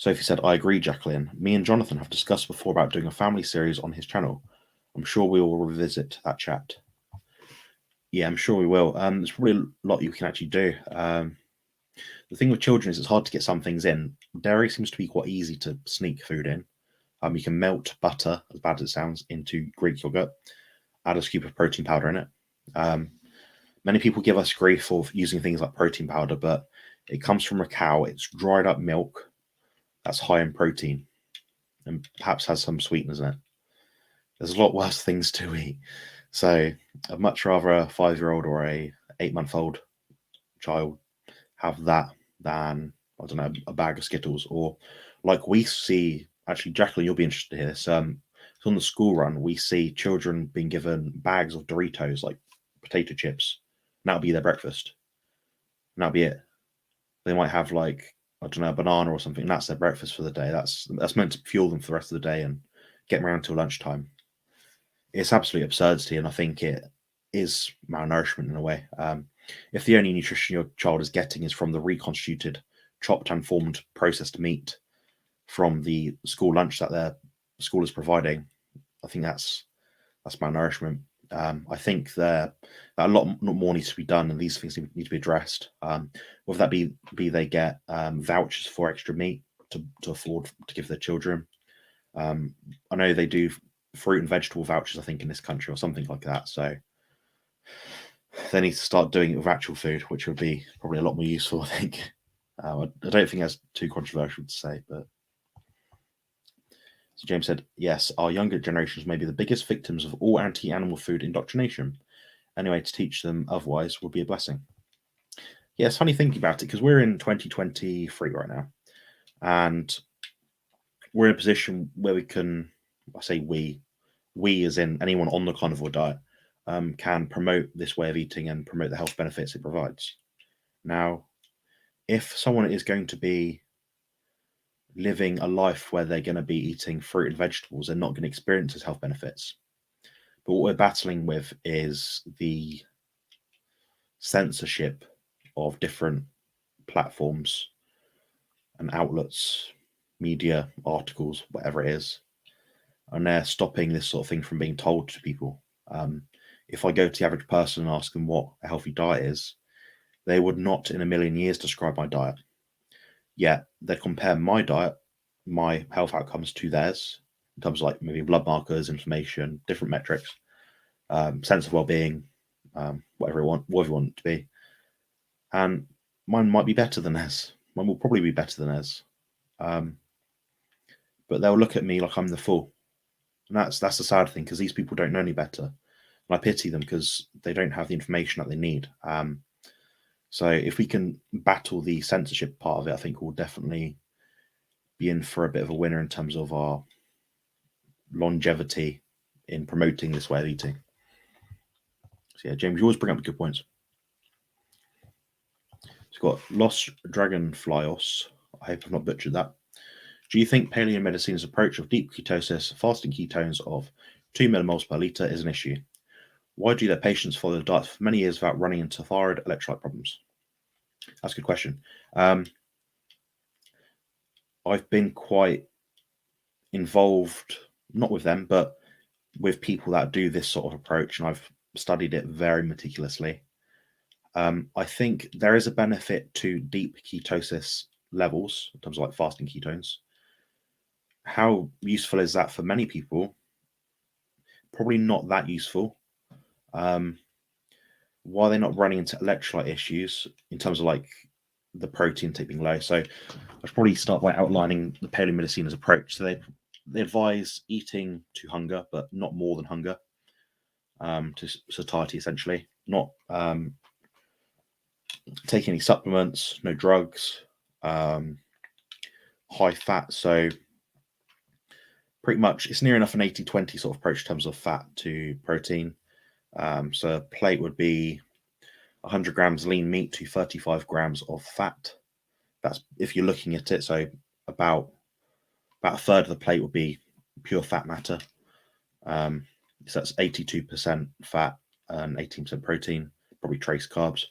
Sophie said, I agree, Jacqueline. Me and Jonathan have discussed before about doing a family series on his channel. I'm sure we will revisit that chat. Yeah, I'm sure we will. There's probably a lot you can actually do. The thing with children is it's hard to get some things in. Dairy seems to be quite easy to sneak food in. You can melt butter, as bad as it sounds, into Greek yogurt, add a scoop of protein powder in it. Many people give us grief for using things like protein powder, but it comes from a cow. It's dried up milk that's high in protein and perhaps has some sweeteners in it. There's a lot worse things to eat. So I'd much rather a 5-year-old or a 8-month-old child have that than, I don't know, a bag of Skittles. Or like we see, actually, Jacqueline, you'll be interested to hear this. So on the school run, we see children being given bags of Doritos, like potato chips. And that'll be their breakfast. And that'll be it. They might have like, I don't know, a banana or something. And that's their breakfast for the day. That's meant to fuel them for the rest of the day and get them around till lunchtime. It's absolute absurdity, and I think it is malnourishment in a way. If the only nutrition your child is getting is from the reconstituted, chopped and formed processed meat from the school lunch that their school is providing, I think that's malnourishment. I think that a lot more needs to be done, and these things need to be addressed. Whether that be they get vouchers for extra meat to afford to give their children. I know they do fruit and vegetable vouchers, I think, in this country or something like that. So they need to start doing it with actual food, which would be probably a lot more useful, I think. I don't think that's too controversial to say, but. So James said, yes, our younger generations may be the biggest victims of all anti-animal food indoctrination. Anyway, to teach them otherwise would be a blessing. Yeah, it's funny thinking about it, because we're in 2023 right now, and we're in a position where we can, I say we as in anyone on the carnivore diet, can promote this way of eating and promote the health benefits it provides. Now, if someone is going to be living a life where they're going to be eating fruit and vegetables, they're not going to experience those health benefits. But what we're battling with is the censorship of different platforms and outlets, media, articles, whatever it is. And they're stopping this sort of thing from being told to people. If I go to the average person and ask them what a healthy diet is, they would not in a million years describe my diet. Yet they compare my diet, my health outcomes, to theirs in terms of like maybe blood markers, inflammation, different metrics, sense of well-being, whatever you want it to be. And mine might be better than theirs. Mine will probably be better than theirs. But they'll look at me like I'm the fool. And that's the sad thing, because these people don't know any better. And I pity them because they don't have the information that they need. So if we can battle the censorship part of it, I think we'll definitely be in for a bit of a winner in terms of our longevity in promoting this way of eating. So yeah, James, you always bring up good points. So we've got Los Dragonflyos. I hope I've not butchered that. Do you think paleo medicine's approach of deep ketosis, fasting ketones of 2 millimoles per litre is an issue? Why do their patients follow the diet for many years without running into thyroid electrolyte problems? That's a good question. I've been quite involved, not with them, but with people that do this sort of approach, and I've studied it very meticulously. I think there is a benefit to deep ketosis levels in terms of like fasting ketones. How useful is that for many people? Probably not that useful. Why are they not running into electrolyte issues in terms of like the protein intake being low? So I should probably start by outlining the paleomedicine's approach. So they advise eating to hunger, but not more than hunger, to satiety essentially. Not taking any supplements, no drugs, high fat. So pretty much it's near enough an 80-20 sort of approach in terms of fat to protein. So a plate would be 100 grams lean meat to 35 grams of fat. That's if you're looking at it. So about a third of the plate would be pure fat matter. So that's 82% fat and 18% protein, probably trace carbs.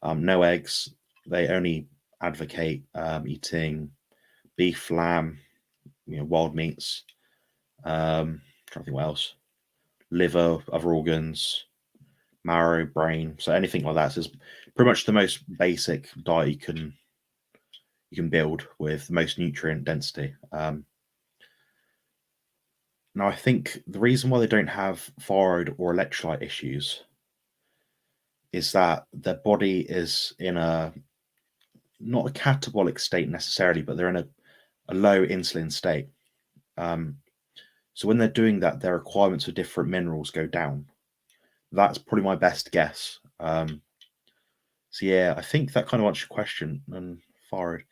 No eggs. They only advocate eating beef, lamb, wild meats. Trying to think what else. Liver, other organs, marrow, brain. So anything like that. So it's pretty much the most basic diet you can build with the most nutrient density. Now, I think the reason why they don't have thyroid or electrolyte issues is that their body is in not a catabolic state necessarily, but they're in a low insulin state. So when they're doing that, their requirements for different minerals go down. That's probably my best guess. So yeah, I think that kind of answers your question. And thyroid.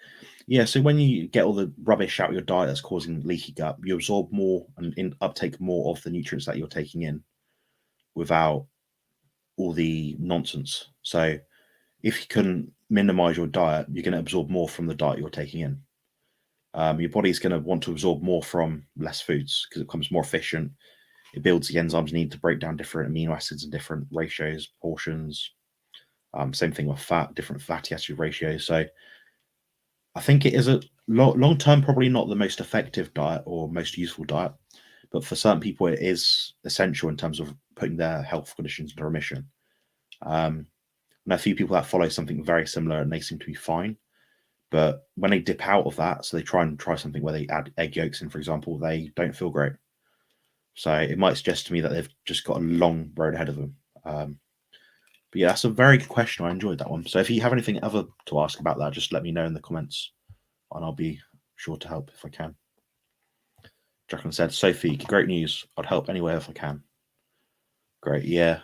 Yeah, so when you get all the rubbish out of your diet that's causing leaky gut, you absorb more and uptake more of the nutrients that you're taking in without all the nonsense. So if you can minimize your diet, you're going to absorb more from the diet you're taking in. Your body's going to want to absorb more from less foods because it becomes more efficient. It builds the enzymes needed to break down different amino acids in different ratios, portions. Same thing with fat, different fatty acid ratios. So I think it is a long term, probably not the most effective diet or most useful diet, but for certain people, it is essential in terms of putting their health conditions into remission. And a few people that follow something very similar and they seem to be fine. But when they dip out of that, so they try something where they add egg yolks in, for example, they don't feel great. So it might suggest to me that they've just got a long road ahead of them. But yeah, that's a very good question. I enjoyed that one. So if you have anything other to ask about that, just let me know in the comments and I'll be sure to help if I can. Jacqueline said, Sophie, great news. I'd help anywhere if I can. Great, yeah.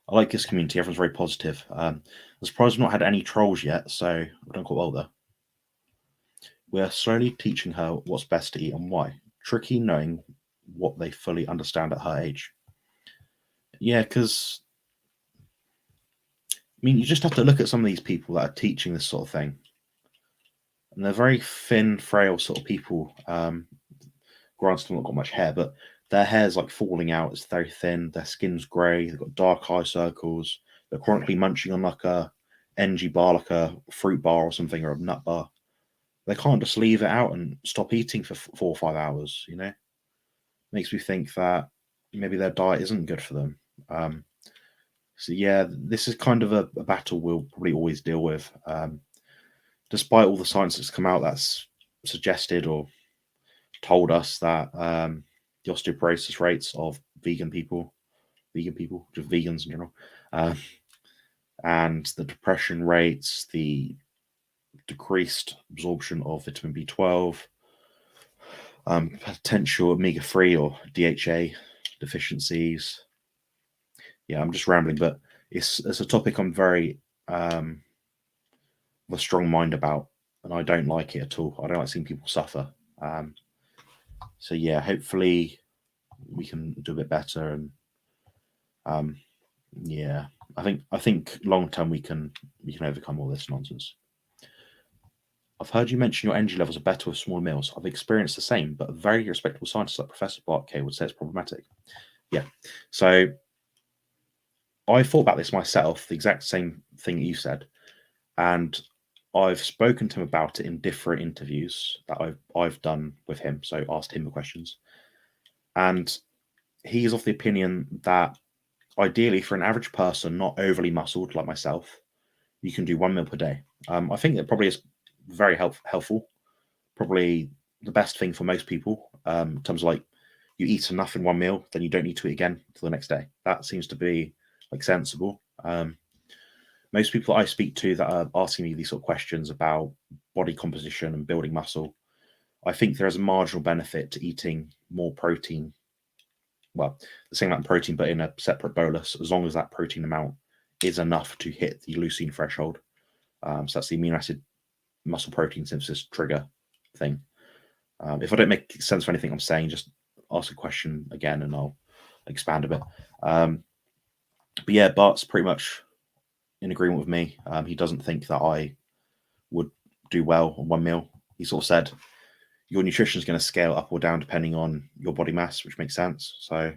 I like this community. Everyone's very positive. I'm surprised we've not had any trolls yet, so we've done quite well there. We are slowly teaching her what's best to eat and why. Tricky knowing what they fully understand at her age. Yeah, because you just have to look at some of these people that are teaching this sort of thing. And they're very thin, frail sort of people. Granted, they've not got much hair, but their hair's like falling out. It's very thin. Their skin's grey. They've got dark eye circles. They're chronically munching on like a energy bar, like a fruit bar or something, or a nut bar. They can't just leave it out and stop eating for 4 or 5 hours. Makes me think that maybe their diet isn't good for them. So yeah, this is kind of a battle we'll probably always deal with. Despite all the science that's come out that's suggested or told us that the osteoporosis rates of vegan people, just vegans in general, and the depression rates, the decreased absorption of vitamin B12, potential omega-3 or DHA deficiencies. Yeah, I'm just rambling, but it's a topic I'm very with a strong mind about, and I don't like it at all. I don't like seeing people suffer. So yeah, hopefully we can do a bit better, and yeah, I think long term we can overcome all this nonsense. I've heard you mention your energy levels are better with small meals. I've experienced the same, but a very respectable scientist like Professor Bart K would say it's problematic. Yeah, so I thought about this myself, the exact same thing you said, and I've spoken to him about it in different interviews that I've done with him. So asked him the questions, and he's of the opinion that ideally for an average person, not overly muscled like myself, you can do 1 meal per day. I think that probably is very helpful. Probably the best thing for most people in terms of like you eat enough in 1 meal, then you don't need to eat again until the next day. That seems to be like sensible. Most people I speak to that are asking me these sort of questions about body composition and building muscle, I think there is a marginal benefit to eating more protein. Well, the same amount of protein, but in a separate bolus, as long as that protein amount is enough to hit the leucine threshold. So that's the amino acid muscle protein synthesis trigger thing. If I don't make sense for anything I'm saying, just ask a question again and I'll expand a bit. But yeah, Bart's pretty much in agreement with me. He doesn't think that I would do well on 1 meal. He sort of said your nutrition is going to scale up or down depending on your body mass, which makes sense. So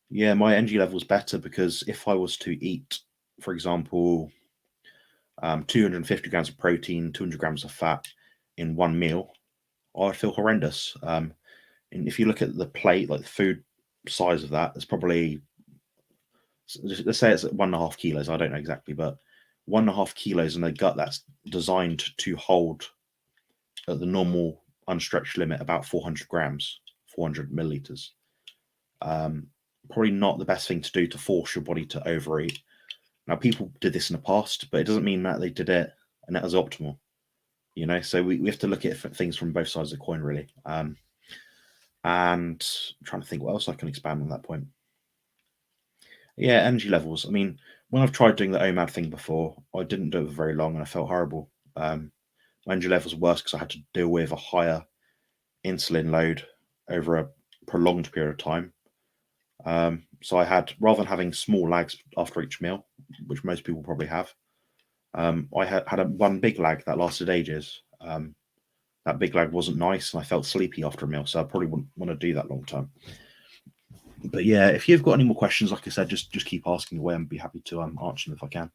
yeah, my energy level is better because if I was to eat, for example, 250 grams of protein, 200 grams of fat in 1 meal, I would feel horrendous. And if you look at the plate, like the food size of that, it's probably, let's say it's 1.5 kilos. I don't know exactly, but 1.5 kilos in a gut that's designed to hold at the normal unstretched limit about 400 grams, 400 milliliters. Probably not the best thing to do to force your body to overeat. Now, people did this in the past, but it doesn't mean that they did it and that was optimal. So we have to look at things from both sides of the coin, really. And I'm trying to think what else I can expand on that point. Yeah, energy levels. I mean, when I've tried doing the OMAD thing before, I didn't do it for very long and I felt horrible. My energy levels were worse because I had to deal with a higher insulin load over a prolonged period of time. So I had, rather than having small lags after each meal, which most people probably have, I had one big lag that lasted ages. That big lag wasn't nice, and I felt sleepy after a meal, so I probably wouldn't want to do that long term. But yeah, if you've got any more questions, like I said, just keep asking away, and be happy to answer them if I can.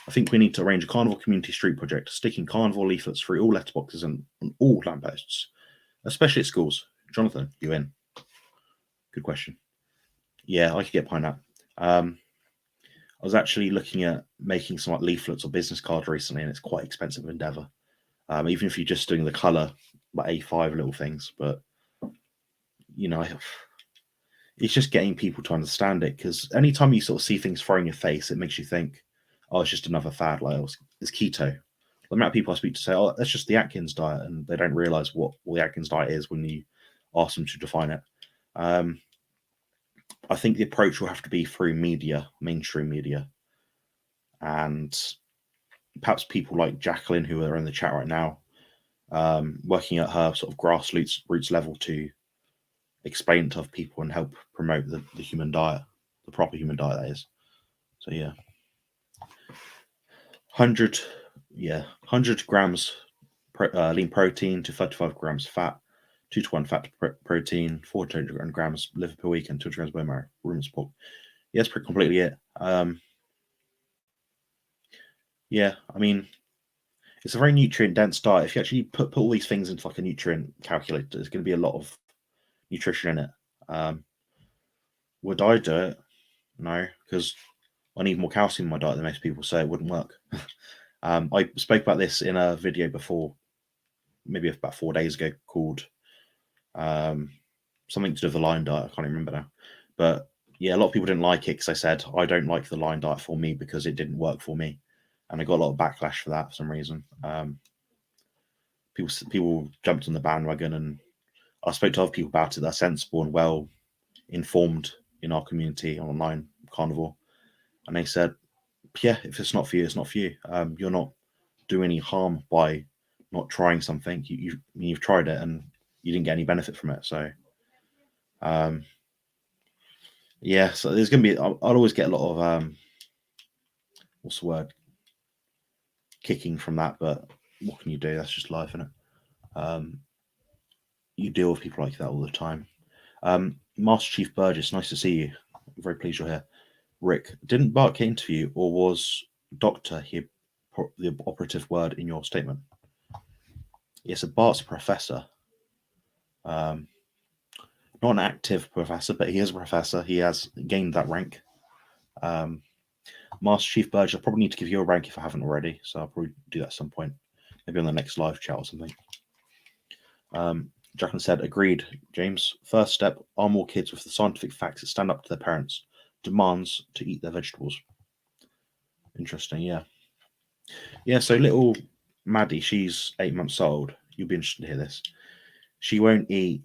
I think we need to arrange a carnivore community street project, sticking carnivore leaflets through all letterboxes and on all lampposts, especially at schools. Jonathan, you in? Good question. Yeah, I could get behind that. I was actually looking at making some like leaflets or business cards recently, and it's quite an expensive endeavor. Even if you're just doing the color, like A5 little things, but it's just getting people to understand it, because anytime you sort of see things thrown in your face, it makes you think, oh, it's just another fad, like it's keto. The amount of people I speak to say, oh, that's just the Atkins diet, and they don't realize what the Atkins diet is when you ask them to define it. I think the approach will have to be through media, mainstream media, and perhaps people like Jacqueline, who are in the chat right now, working at her sort of grassroots level to explain to people and help promote the human diet, the proper human diet, that is. So yeah, 100 grams lean protein to 35 grams fat, 2-to-1 fat to protein, 400 grams liver per week, and 200 grams bone marrow, room support. Yeah, that's pretty completely it. Yeah, I mean, it's a very nutrient dense diet. If you actually put all these things into like a nutrient calculator, there's going to be a lot of nutrition in it. Would I do it? No, because I need more calcium in my diet than most people, so it wouldn't work. I spoke about this in a video before, maybe about 4 days ago, called something to do with the line diet. I can't remember now. But yeah, a lot of people didn't like it because I said, I don't like the line diet for me because it didn't work for me. And I got a lot of backlash for that for some reason. People jumped on the bandwagon, and I spoke to other people about it that are sensible and well informed in our community online, Carnivore. And they said, yeah, if it's not for you, it's not for you. You're not doing any harm by not trying something. You've tried it and you didn't get any benefit from it. So, yeah, so there's going to be, I'll always get a lot of, what's the word? Kicking from that, but what can you do? That's just life, isn't it? You deal with people like that all the time. Master Chief Burgess, nice to see you. I'm very pleased you're here. Rick, didn't Bart get interview, or was doctor here the operative word in your statement? Yes, so Bart's a professor. Not an active professor, but he is a professor. He has gained that rank. Master Chief Burgess, I probably need to give you a rank if I haven't already, so I'll probably do that at some point, maybe on the next live chat or something. Jacqueline said, agreed, James. First step, arm more kids with the scientific facts that stand up to their parents. Demands to eat their vegetables. Interesting, yeah. Yeah, so little Maddie, she's 8 months old. You'll be interested to hear this. She won't eat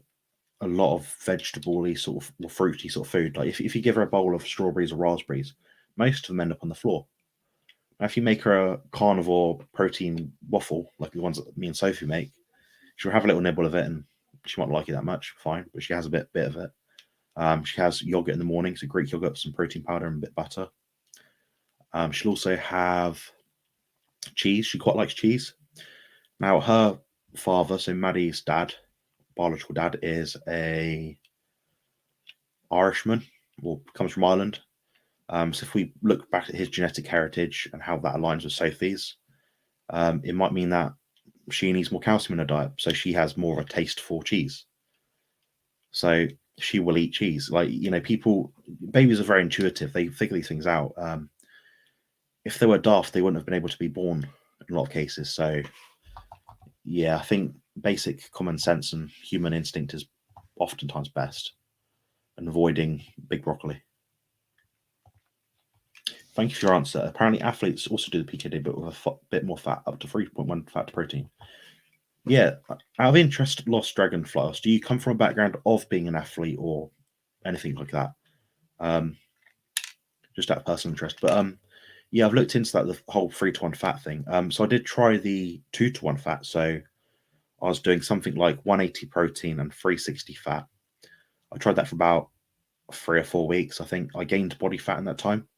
a lot of vegetable-y sort of, or fruity sort of food. Like if you give her a bowl of strawberries or raspberries, most of them end up on the floor. Now, if you make her a carnivore protein waffle, like the ones that me and Sophie make, she'll have a little nibble of it, and she won't like it that much, fine, but she has a bit of it. She has yogurt in the morning, so Greek yogurt, some protein powder, and a bit of butter. She'll also have cheese. She quite likes cheese. Now, her father, so Maddie's dad, biological dad, is a Irishman, or comes from Ireland. So if we look back at his genetic heritage and how that aligns with Sophie's, it might mean that she needs more calcium in her diet, so she has more of a taste for cheese. So she will eat cheese. Like, babies are very intuitive. They figure these things out. If they were daft, they wouldn't have been able to be born in a lot of cases. So yeah, I think basic common sense and human instinct is oftentimes best, and avoiding big broccoli. Thank you for your answer. Apparently, athletes also do the PKD, but with a bit more fat, up to 3.1 fat to protein. Yeah, out of interest, Lost Dragonflies, do you come from a background of being an athlete or anything like that? Just out of personal interest. But yeah, I've looked into that, the whole 3-to-1 fat thing. So I did try the 2-to-1 fat. So I was doing something like 180 protein and 360 fat. I tried that for about 3 or 4 weeks. I think I gained body fat in that time.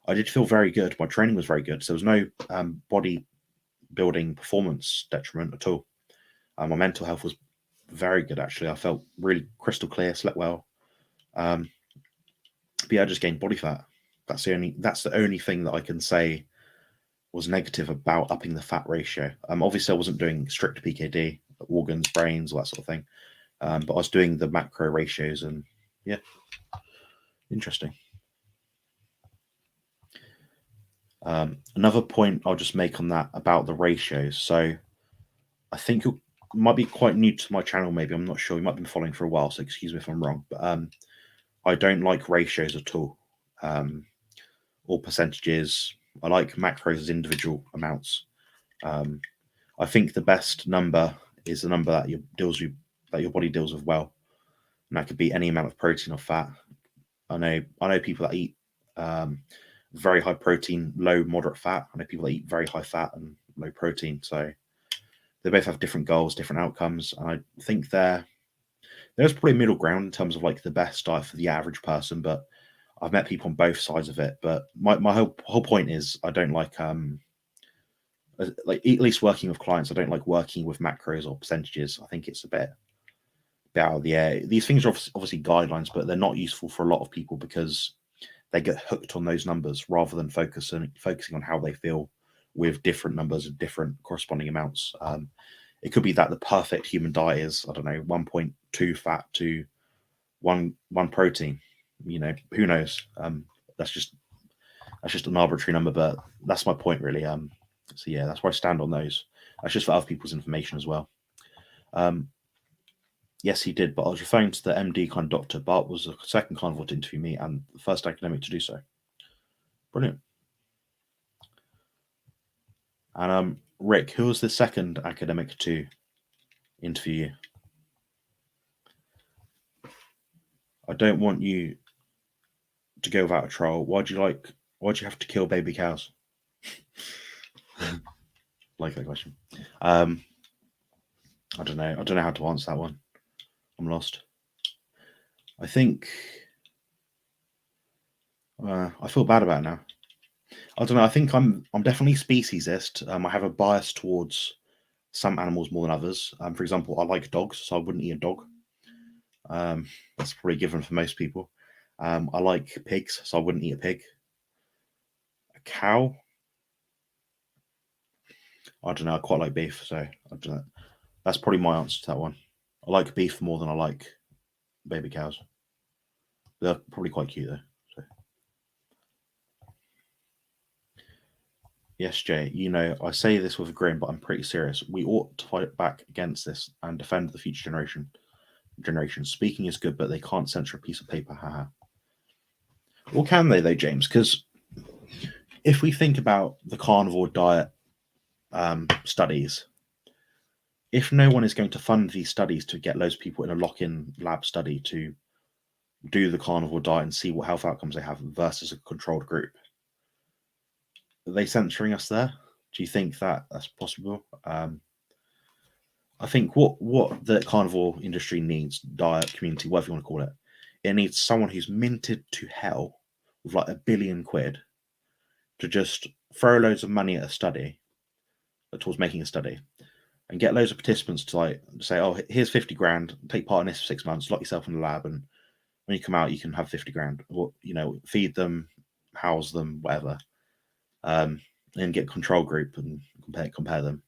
I did feel very good. My training was very good. So there was no body building performance detriment at all. My mental health was very good, actually. I felt really crystal clear, slept well. But yeah, I just gained body fat. That's the only thing that I can say was negative about upping the fat ratio. Obviously, I wasn't doing strict PKD, organs, brains, all that sort of thing. But I was doing the macro ratios, and yeah, interesting. Another point I'll just make on that about the ratios. So I think you might be quite new to my channel, maybe. I'm not sure. You might have been following for a while, so excuse me if I'm wrong. But I don't like ratios at all, or percentages. I like macros as individual amounts. I think the best number is the number that your body deals with well, and that could be any amount of protein or fat. I know people that eat very high protein, low moderate fat. I know people that eat very high fat and low protein. So they both have different goals, different outcomes. And I think there's probably a middle ground in terms of like the best diet for the average person. But I've met people on both sides of it. But my whole point is I don't like at least working with clients. I don't like working with macros or percentages. I think it's a bit out of the air. These things are obviously guidelines, but they're not useful for a lot of people because they get hooked on those numbers rather than focusing on how they feel with different numbers and different corresponding amounts. It could be that the perfect human diet is, I don't know, 1.2 fat to one protein. Who knows? That's just an arbitrary number, but that's my point really. So yeah, that's where I stand on those. That's just for other people's information as well. Yes, he did, but I was referring to the MD kind of doctor. Bart was the second carnivore to interview me and the first academic to do so. Brilliant. And Rick, who was the second academic to interview you? I don't want you to go without a trial. Why'd you have to kill baby cows? Like that question. I don't know. I don't know how to answer that one. I'm lost. I think I feel bad about it now. I don't know. I think I'm definitely speciesist. I have a bias towards some animals more than others. For example, I like dogs, so I wouldn't eat a dog. That's probably given for most people. I like pigs, so I wouldn't eat a pig. A cow, I don't know. I quite like beef, so I don't know. That's probably my answer to that one. I like beef more than I like baby cows. They're probably quite cute though. So. Yes, Jay. I say this with a grin, but I'm pretty serious. We ought to fight back against this and defend the future generation. Speaking is good, but they can't censor a piece of paper. Haha. Or can they, though, James? Because if we think about the carnivore diet studies, if no one is going to fund these studies to get loads of people in a lock-in lab study to do the carnivore diet and see what health outcomes they have versus a controlled group, are they censoring us there? Do you think that that's possible? I think what the carnivore industry needs, diet community, whatever you want to call it, it needs someone who's minted to hell with like £1 billion to just throw loads of money at a study, towards making a study, and get loads of participants to like say, oh, here's 50 grand, take part in this for 6 months, lock yourself in the lab, and when you come out, you can have 50 grand, or feed them, house them, whatever, and get a control group and compare them.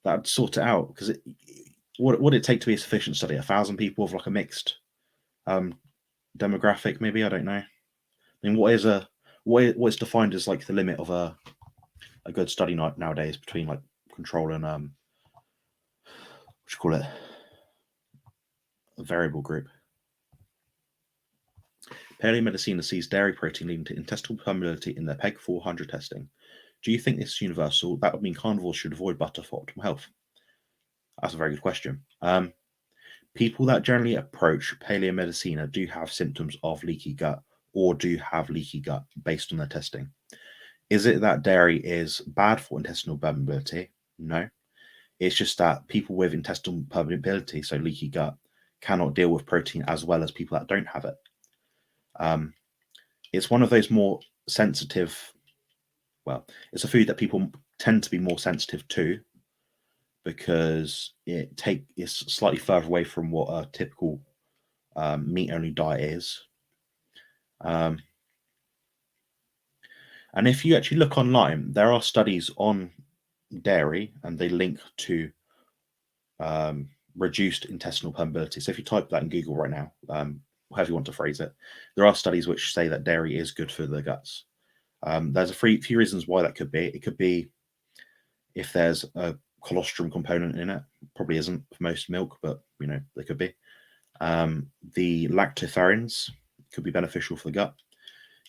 that'd sort it out. Because what would it take to be a sufficient study? 1,000 people of like a mixed demographic, maybe? I don't know. I mean, what is defined as like the limit of a good study nowadays between like control and what you call it, a variable group? Paleomedicina sees dairy protein leading to intestinal permeability in their PEG 400 testing. Do you think this is universal? That would mean carnivores should avoid butter for optimal health. That's a very good question. People that generally approach paleomedicina do have symptoms of leaky gut or do have leaky gut based on their testing. Is it that dairy is bad for intestinal permeability? No. It's just that people with intestinal permeability, so leaky gut, cannot deal with protein as well as people that don't have it. It's one of those more sensitive, well, it's a food that people tend to be more sensitive to because it's slightly further away from what a typical meat-only diet is. And if you actually look online, there are studies on dairy and they link to reduced intestinal permeability. So if you type that in Google right now, however you want to phrase it, there are studies which say that dairy is good for the guts. There's a few reasons why that could be. It could be if there's a colostrum component in it. Probably isn't for most milk, but there could be. The lactoferrins could be beneficial for the gut.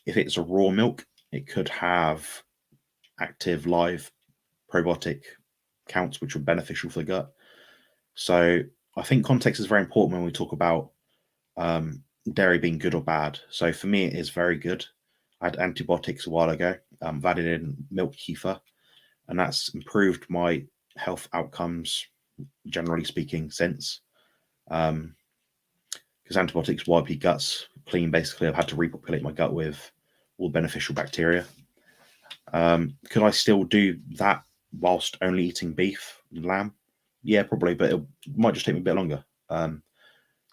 If it's a raw milk, it could have active live probiotic counts, which are beneficial for the gut. So I think context is very important when we talk about dairy being good or bad. So for me, it is very good. I had antibiotics a while ago. I've added in milk kefir, and that's improved my health outcomes, generally speaking, since. Because antibiotics wipe your guts clean, basically. I've had to repopulate my gut with all beneficial bacteria. Could I still do that whilst only eating beef and lamb? Yeah, probably, but it might just take me a bit longer. So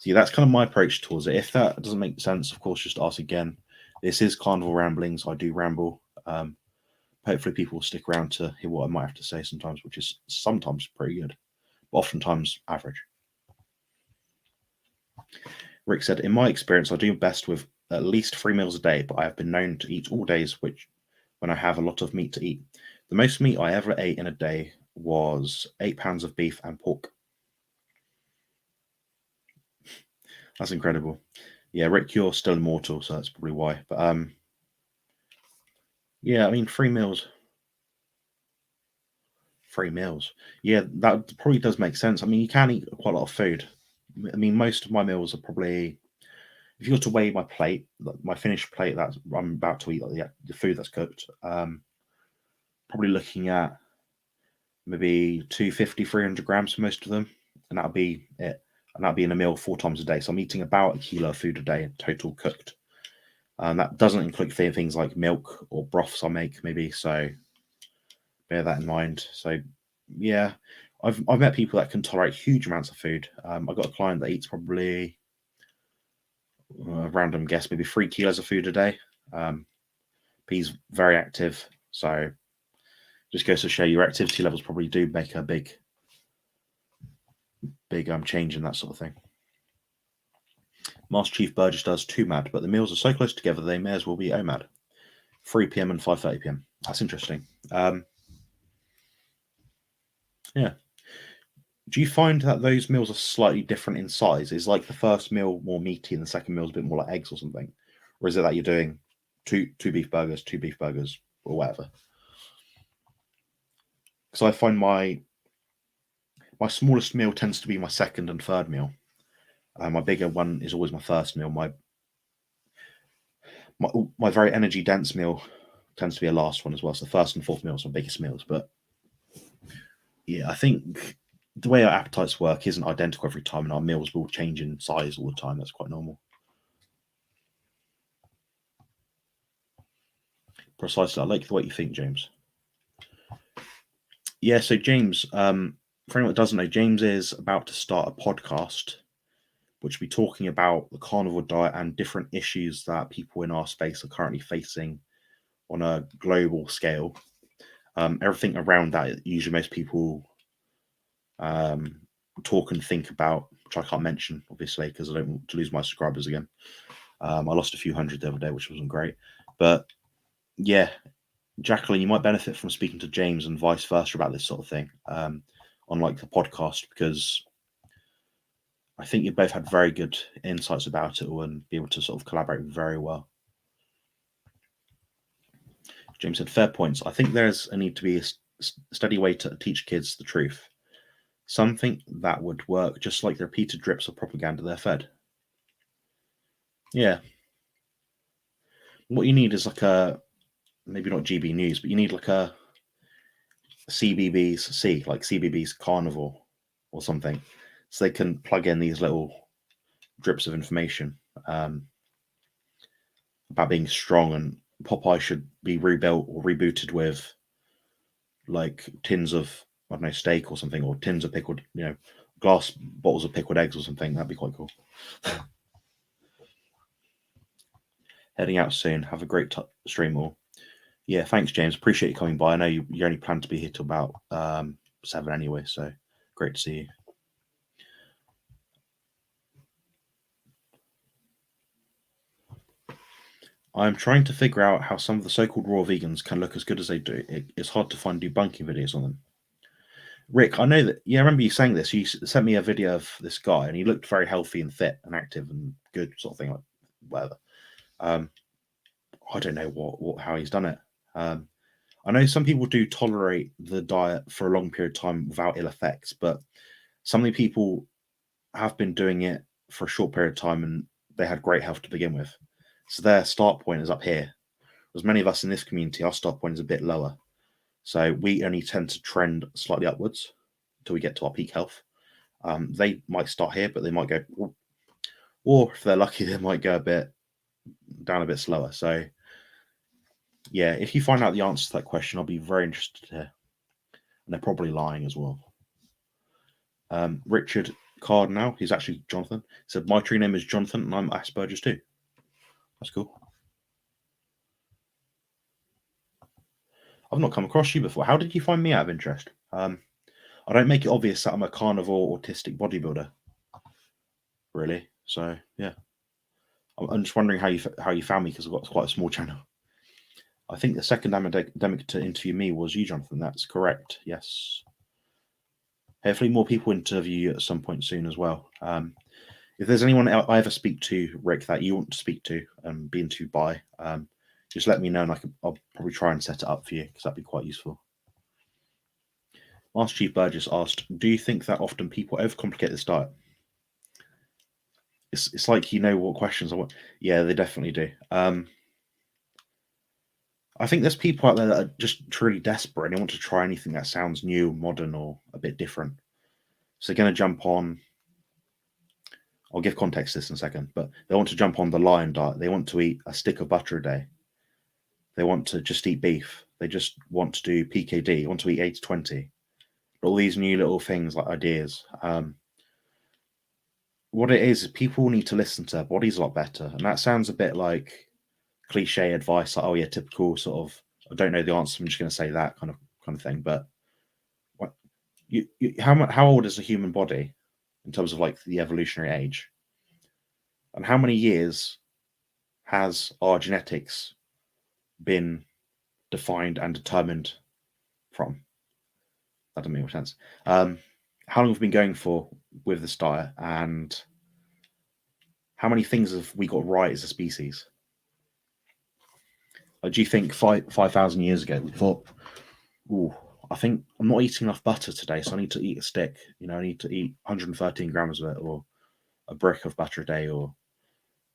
yeah, that's kind of my approach towards it. If that doesn't make sense, of course, just ask again. This is Carnivore Ramblings. I do ramble. Hopefully people will stick around to hear what I might have to say sometimes, which is sometimes pretty good, but oftentimes average. Rick said, in my experience, I do best with at least 3 meals a day, but I have been known to eat all days, which when I have a lot of meat to eat. The most meat I ever ate in a day was 8 pounds of beef and pork. That's incredible. Yeah, Rick, you're still immortal, so that's probably why. But yeah, I mean, 3 meals. 3 meals. Yeah, that probably does make sense. I mean, you can eat quite a lot of food. I mean, most of my meals are probably, if you were to weigh my plate, my finished plate that I'm about to eat, like the food that's cooked, probably looking at maybe 250, 300 grams for most of them, and that'll be it. And that'll be in a meal 4 times a day. So I'm eating about 1 kilo of food a day, total cooked. That doesn't include things like milk or broths I make, maybe. So bear that in mind. So yeah, I've met people that can tolerate huge amounts of food. I've got a client that eats probably random guess, maybe 3 kilos of food a day. He's very active, so just goes to show your activity levels probably do make a big change in that sort of thing. Master Chief Burgess does 2 mad, but the meals are so close together they may as well be OMAD. 3 p.m. and 5:30 p.m. That's interesting. Yeah. Do you find that those meals are slightly different in size? Is like the first meal more meaty and the second meal is a bit more like eggs or something? Or is it that you're doing two beef burgers, or whatever? Because I find my smallest meal tends to be my second and third meal. My bigger one is always my first meal. My very energy dense meal tends to be a last one as well. So the first and fourth meals are my biggest meals. But yeah, I think the way our appetites work isn't identical every time, and our meals will change in size all the time. That's quite normal. Precisely. I like the way you think, James. Yeah, so James, for anyone that doesn't know, James is about to start a podcast which will be talking about the carnivore diet and different issues that people in our space are currently facing on a global scale. Everything around that, usually most people talk and think about, which I can't mention, obviously, because I don't want to lose my subscribers again. I lost a few hundred the other day, which wasn't great. But yeah, Jacqueline, you might benefit from speaking to James and vice versa about this sort of thing on like the podcast, because I think you both had very good insights about it and be able to sort of collaborate very well. James said, fair points. I think there's a need to be a steady way to teach kids the truth. Something that would work, just like the repeated drips of propaganda they're fed. Yeah. What you need is like a, maybe not GB News, but you need like a CBBS C, like CBBS Carnivore or something, so they can plug in these little drips of information about being strong, and Popeye should be rebuilt or rebooted with like tins of, I don't know, steak or something, or tins of pickled, glass bottles of pickled eggs or something. That'd be quite cool. Heading out soon. Have a great stream all. Yeah, thanks, James. Appreciate you coming by. I know you only plan to be here till about 7 anyway, so great to see you. I'm trying to figure out how some of the so-called raw vegans can look as good as they do. It's hard to find debunking videos on them. Rick, I know that. Yeah, I remember you saying this. You sent me a video of this guy, and he looked very healthy and fit and active and good, sort of thing, like whatever. I don't know how he's done it. I know some people do tolerate the diet for a long period of time without ill effects, but some of the people have been doing it for a short period of time and they had great health to begin with. So their start point is up here. As many of us in this community, our start point is a bit lower. So we only tend to trend slightly upwards until we get to our peak health. They might start here, but they might go, or if they're lucky, they might go a bit down a bit slower. So yeah, if you find out the answer to that question, I'll be very interested to hear. And they're probably lying as well. Richard Cardinal, he's actually Jonathan, said, my true name is Jonathan and I'm Asperger's too. That's cool. I've not come across you before. How did you find me out of interest? I don't make it obvious that I'm a carnivore autistic bodybuilder, really. So yeah, I'm just wondering how you found me, because I've got quite a small channel. I think the second academic to interview me was you, Jonathan. That's correct. Yes. Hopefully more people interview you at some point soon as well. If there's anyone I ever speak to, Rick, that you want to speak to and be interviewed by, just let me know, and I'll probably try and set it up for you, because that'd be quite useful. Master Chief Burgess asked, do you think that often people overcomplicate this diet? It's like you know what questions I want. Yeah, they definitely do. I think there's people out there that are just truly desperate and they want to try anything that sounds new, modern, or a bit different. So they're going to jump on. I'll give context to this in a second, but they want to jump on the lion diet. They want to eat a stick of butter a day. They want to just eat beef. They just want to do PKD. Want to eat 80-20. All these new little things, like ideas. What it is people need to listen to their bodies a lot better. And that sounds a bit like cliche advice, like, oh yeah, typical sort of, I don't know the answer, I'm just going to say that kind of thing. But what, how old is a human body in terms of like the evolutionary age? And how many years has our genetics been defined and determined from? That doesn't make much sense. How long have we been going for with this diet, and how many things have we got right as a species? Do you think 5,000 years ago we thought, "Ooh, I think I'm not eating enough butter today, so I need to eat a stick. I need to eat 113 grams of it, or a brick of butter a day, or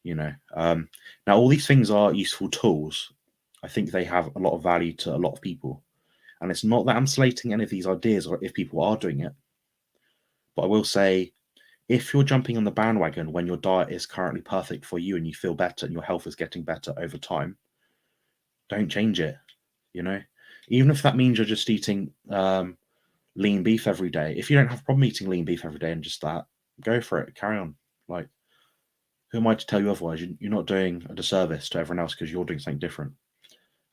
Now all these things are useful tools. I think they have a lot of value to a lot of people, and it's not that I'm slating any of these ideas or if people are doing it. But I will say, if you're jumping on the bandwagon when your diet is currently perfect for you and you feel better and your health is getting better over time, don't change it. Even if that means you're just eating lean beef every day. If you don't have a problem eating lean beef every day and just that, go for it. Carry on. Like, who am I to tell you otherwise? You're not doing a disservice to everyone else because you're doing something different.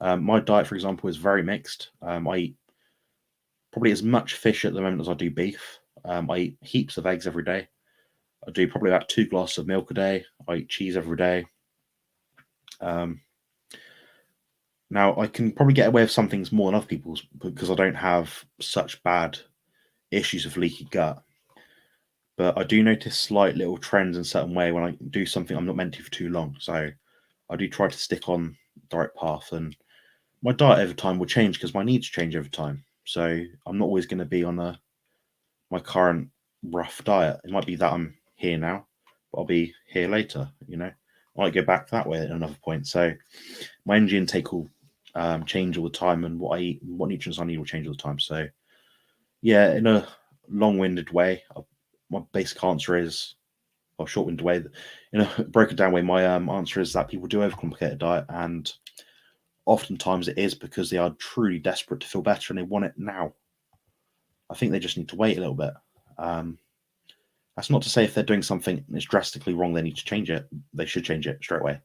My diet, for example, is very mixed. I eat probably as much fish at the moment as I do beef. I eat heaps of eggs every day. I do probably about 2 glasses of milk a day. I eat cheese every day. Now, I can probably get away with some things more than other people's because I don't have such bad issues with leaky gut. But I do notice slight little trends in a certain way when I do something I'm not meant to for too long. So I do try to stick on the right path. And my diet over time will change because my needs change over time. So I'm not always going to be on my current rough diet. It might be that I'm here now, but I'll be here later. I might go back that way at another point. So my energy intake will change all the time, and what I eat, what nutrients I need will change all the time. So yeah, in a long-winded way, my basic answer is, or short-winded way, in a broken down way, my answer is that people do overcomplicate a diet, and oftentimes it is because they are truly desperate to feel better and they want it now. I think they just need to wait a little bit. That's not to say if they're doing something that's drastically wrong, they need to change it. They should change it straight away. If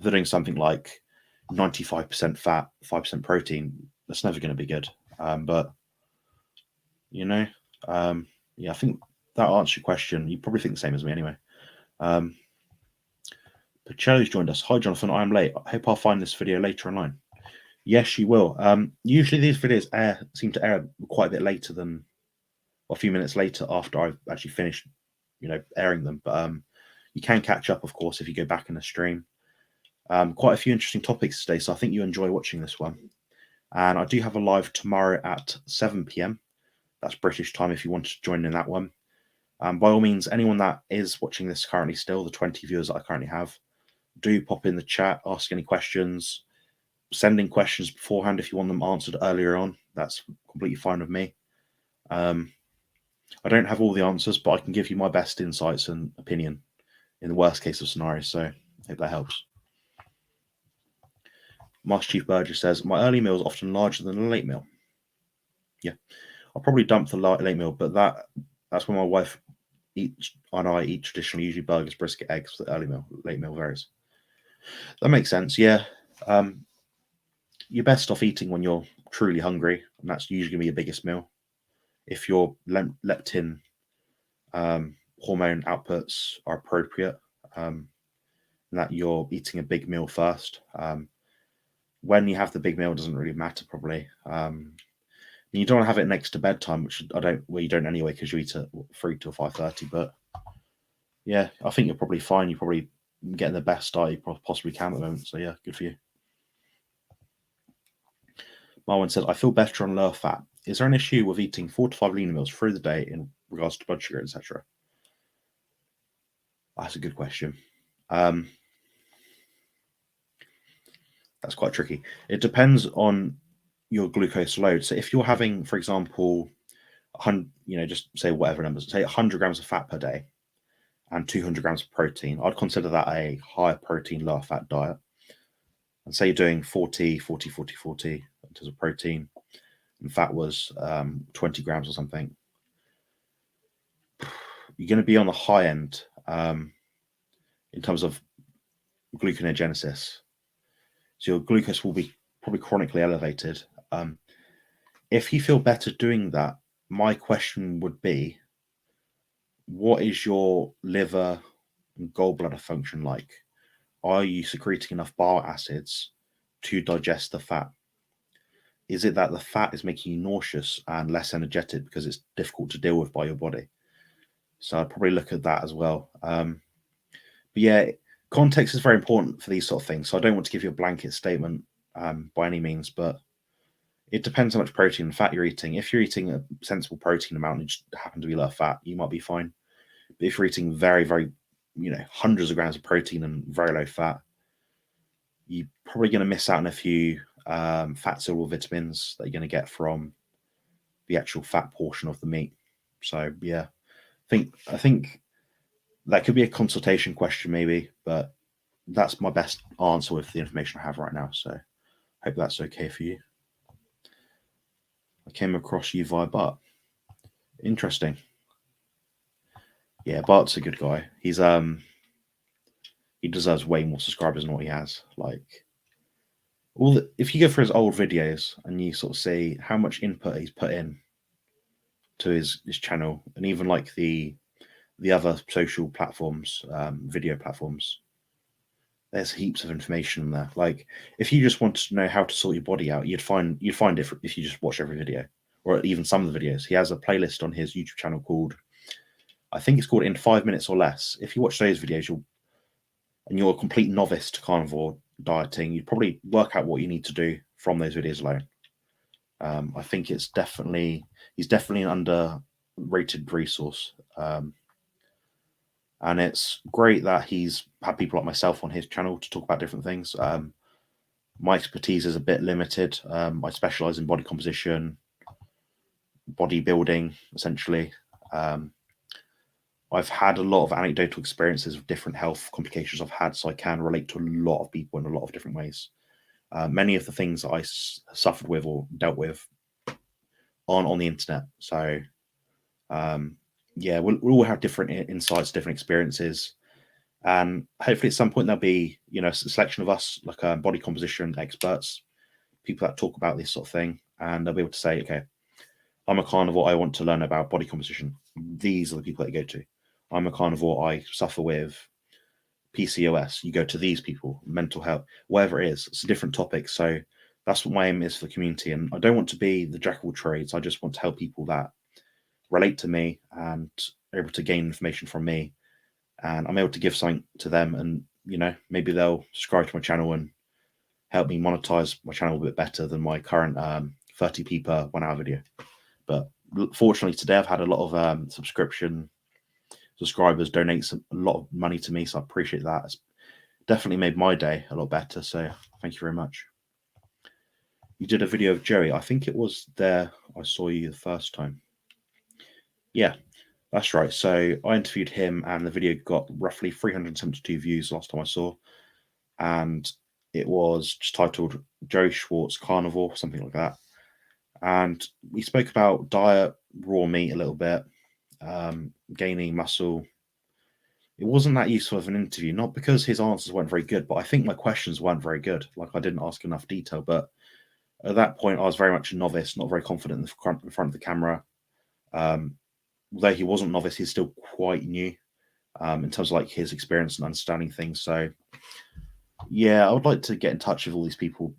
they're doing something like 95% fat, 5% protein, that's never going to be good. But yeah, I think that answers your question. You probably think the same as me anyway. Pacello's joined us. Hi, Jonathan. I am late. I hope I'll find this video later online. Yes, you will. Usually these videos seem to air quite a bit later than, or a few minutes later after I've actually finished, airing them. But you can catch up, of course, if you go back in the stream. Quite a few interesting topics today, so I think you enjoy watching this one. And I do have a live tomorrow at 7 p.m. That's British time if you want to join in that one. By all means, anyone that is watching this currently still, the 20 viewers that I currently have, do pop in the chat, ask any questions, send in questions beforehand if you want them answered earlier on. That's completely fine with me. I don't have all the answers, but I can give you my best insights and opinion in the worst case of scenarios, so I hope that helps. Master Chief Burgess says, my early meal is often larger than a late meal. Yeah, I'll probably dump the late meal, but that's when my wife and I eat traditionally, usually burgers, brisket, eggs for the early meal. Late meal varies. That makes sense, yeah. You're best off eating when you're truly hungry, and that's usually going to be your biggest meal. If your leptin hormone outputs are appropriate, that you're eating a big meal first. When you have the big meal, doesn't really matter probably. You don't want to have it next to bedtime, which you don't anyway, because you eat at 3 till 5:30. But yeah, I think you're probably fine. You're probably getting the best diet you possibly can at the moment. So yeah, good for you. Marwan said, I feel better on lower fat. Is there an issue with eating 4 to 5 lean meals through the day in regards to blood sugar, etc.? That's a good question. That's quite tricky. It depends on your glucose load. So if you're having, for example, just say whatever numbers, say 100 grams of fat per day and 200 grams of protein, I'd consider that a higher protein, lower fat diet. And say you're doing 40 in terms of protein, and fat was 20 grams or something, you're going to be on the high end in terms of gluconeogenesis. So your glucose will be probably chronically elevated. If you feel better doing that, my question would be, what is your liver and gallbladder function like? Are you secreting enough bile acids to digest the fat? Is it that the fat is making you nauseous and less energetic because it's difficult to deal with by your body? So I'd probably look at that as well. But yeah, context is very important for these sort of things. So I don't want to give you a blanket statement by any means, but it depends how much protein and fat you're eating. If you're eating a sensible protein amount and you just happen to be low fat, you might be fine. But if you're eating very, very, hundreds of grams of protein and very low fat, you're probably going to miss out on a few fat soluble vitamins that you're going to get from the actual fat portion of the meat. So yeah, I think that could be a consultation question maybe, but that's my best answer with the information I have right now. So I hope that's okay for you. I came across you via Bart. Interesting. Yeah, Bart's a good guy. He's he deserves way more subscribers than what he has. Like, if you go through his old videos and you sort of see how much input he's put in to his channel, and even like the other social platforms, video platforms. There's heaps of information in there. Like if you just wanted to know how to sort your body out, you'd find it if you just watch every video, or even some of the videos. He has a playlist on his YouTube channel called, I think it's called In 5 Minutes or Less. If you watch those videos, you're a complete novice to carnivore dieting, you'd probably work out what you need to do from those videos alone. I think he's definitely an underrated resource. And it's great that he's had people like myself on his channel to talk about different things. My expertise is a bit limited. I specialize in body composition, bodybuilding, essentially. I've had a lot of anecdotal experiences of different health complications I've had, so I can relate to a lot of people in a lot of different ways. Many of the things that I suffered with or dealt with aren't on the internet. So, yeah, we'll all have different insights, different experiences. And hopefully at some point there'll be, a selection of us, like body composition experts, people that talk about this sort of thing, and they'll be able to say, okay, I'm a carnivore, I want to learn about body composition. These are the people that you go to. I'm a carnivore, I suffer with PCOS. You go to these people, mental health, whatever it is. It's a different topic. So that's what my aim is for the community. And I don't want to be the jack of all trades. I just want to help people that relate to me and are able to gain information from me. And I'm able to give something to them. And, maybe they'll subscribe to my channel and help me monetize my channel a bit better than my current 30p per 1 hour video. But fortunately, today I've had a lot of subscribers donate a lot of money to me, so I appreciate that. It's definitely made my day a lot better, so thank you very much. You did a video of Joey. I think it was there I saw you the first time. Yeah, that's right. So I interviewed him, and the video got roughly 372 views last time I saw, and it was just titled Joey Schwartz Carnivore, something like that. And we spoke about diet, raw meat a little bit, gaining muscle. It wasn't that useful of an interview, not because his answers weren't very good, but I think my questions weren't very good. Like I didn't ask enough detail. But at that point, I was very much a novice, not very confident in front of the camera. Though he wasn't novice, he's still quite new in terms of like his experience and understanding things. So yeah, I would like to get in touch with all these people,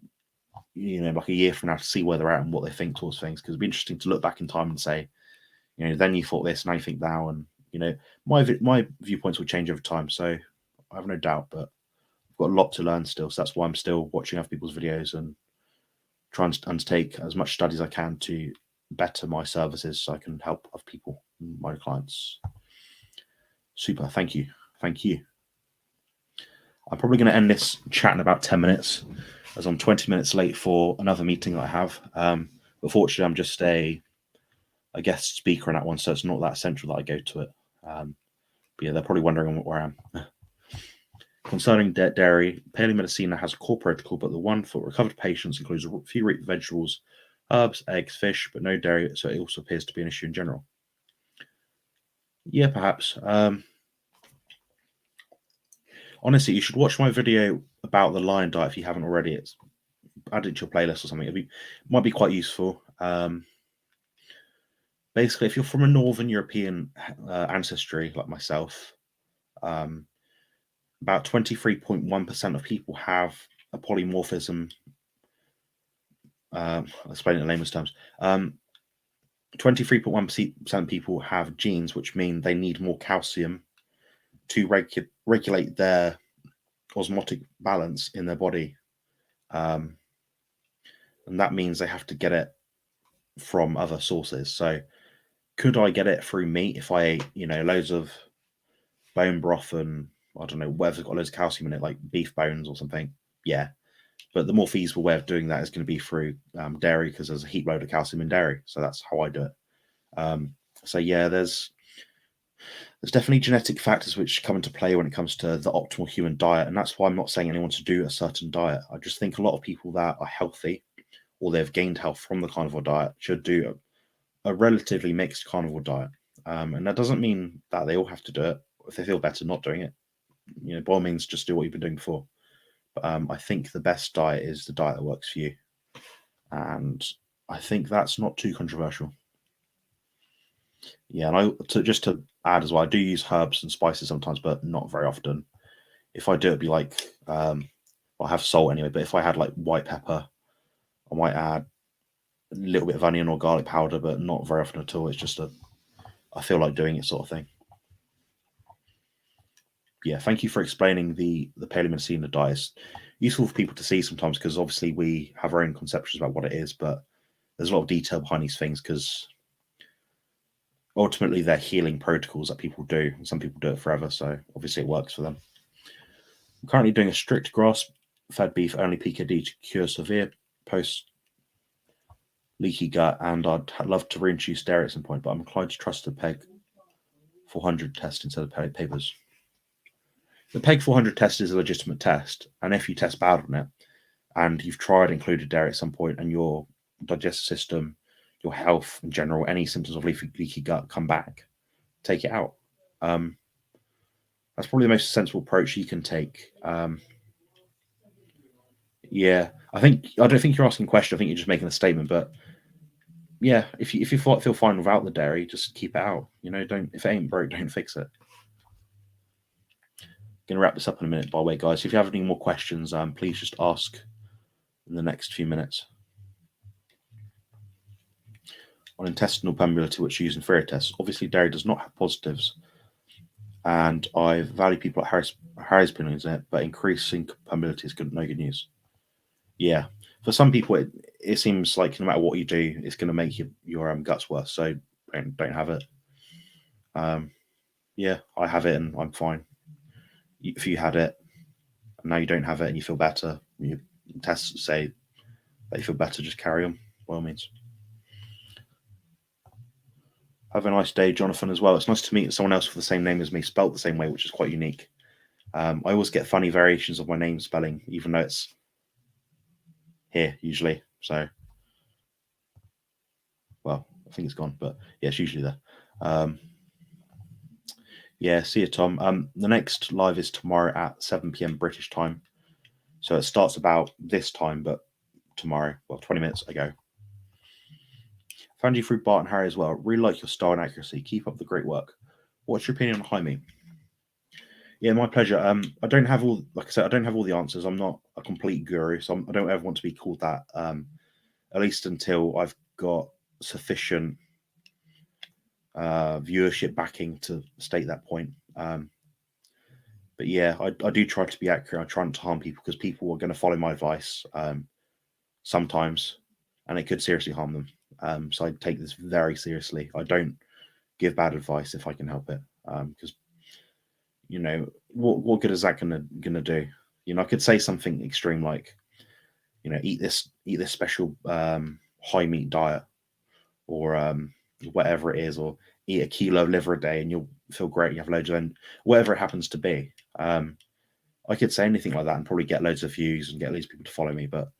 like a year from now to see where they're at and what they think towards things. Because it'd be interesting to look back in time and say, then you thought this, now you think now, and my viewpoints will change over time. So I have no doubt, but I've got a lot to learn still. So that's why I'm still watching other people's videos and trying to undertake as much study as I can to better my services so I can help other people, my clients. Super. Thank you. Thank you. I'm probably going to end this chat in about 10 minutes as I'm 20 minutes late for another meeting that I have. But fortunately, I'm just a guest speaker on that one, so it's not that essential that I go to it. But yeah, they're probably wondering where I am. Concerning dairy, Paleomedicina has a core protocol, but the one for recovered patients includes a few root vegetables, herbs, eggs, fish, but no dairy, so it also appears to be an issue in general. Yeah, perhaps. Honestly, you should watch my video about the lion diet if you haven't already. It's added to your playlist or something. It might be quite useful. Basically, if you're from a Northern European ancestry like myself, about 23.1% of people have a polymorphism. I'll explain it in layman's terms. 23.1% of people have genes which mean they need more calcium to regulate their osmotic balance in their body. And that means they have to get it from other sources. So could I get it through meat if I ate, loads of bone broth and I don't know, whatever's got loads of calcium in it, like beef bones or something? Yeah. But the more feasible way of doing that is going to be through dairy, because there's a heap load of calcium in dairy. So that's how I do it. So yeah, there's definitely genetic factors which come into play when it comes to the optimal human diet. And that's why I'm not saying anyone to do a certain diet. I just think a lot of people that are healthy or they've gained health from the carnivore diet should do a relatively mixed carnivore diet. And that doesn't mean that they all have to do it. If they feel better not doing it, by all means, just do what you've been doing before. But I think the best diet is the diet that works for you. And I think that's not too controversial. Yeah, and just to add as well, I do use herbs and spices sometimes, but not very often. If I do, it'd be like I have salt anyway. But if I had like white pepper, I might add a little bit of onion or garlic powder, but not very often at all. It's just I feel like doing it sort of thing. Yeah, thank you for explaining the paleomedicina diet. It's useful for people to see sometimes because obviously we have our own conceptions about what it is, but there's a lot of detail behind these things because ultimately they're healing protocols that people do. And some people do it forever, so obviously it works for them. I'm currently doing a strict grass-fed beef only PKD to cure severe post leaky gut, and I'd love to reintroduce dairy at some point, but I'm inclined to trust the PEG 400 test instead of papers. The PEG 400 test is a legitimate test, and if you test bad on it, and you've tried included dairy at some point, and your digestive system, your health in general, any symptoms of leaky gut come back, take it out. That's probably the most sensible approach you can take. Yeah, I don't think you're asking a question. I think you're just making a statement. But yeah, if you feel fine without the dairy, just keep it out. Don't if it ain't broke, don't fix it. Gonna wrap this up in a minute, by the way, guys. If you have any more questions, please just ask in the next few minutes. On intestinal permeability, which you use in Fourier tests, obviously dairy does not have positives, and I value people like Harry's opinions in it, but increasing permeability is no good news. Yeah, for some people, it seems like no matter what you do, it's going to make your guts worse. So don't have it. Yeah, I have it and I'm fine. If you had it and now you don't have it and you feel better, your tests say that you feel better, just carry on, by all means. Have a nice day, Jonathan, as well. It's nice to meet someone else with the same name as me, spelt the same way, which is quite unique. I always get funny variations of my name spelling, even though it's here usually. So, well, I think it's gone, but yeah, it's usually there. Yeah, see you, Tom. The next live is tomorrow at 7 p.m. British time. So it starts about this time, but tomorrow, well, 20 minutes ago. Found you through Bart and Harry as well. Really like your style and accuracy. Keep up the great work. What's your opinion on Jaime? Yeah, my pleasure. I don't have all, like I said, I don't have all the answers. I'm not a complete guru, so I don't ever want to be called that. At least until I've got sufficient viewership backing to state that point. But yeah, I do try to be accurate. I try not to harm people because people are going to follow my advice sometimes, and it could seriously harm them. So I take this very seriously. I don't give bad advice if I can help it, because what good is that gonna do? I could say something extreme like, eat this special high meat diet, or whatever it is, or eat a kilo of liver a day and you'll feel great. You have loads of whatever it happens to be. I could say anything like that and probably get loads of views and get loads of people to follow me, but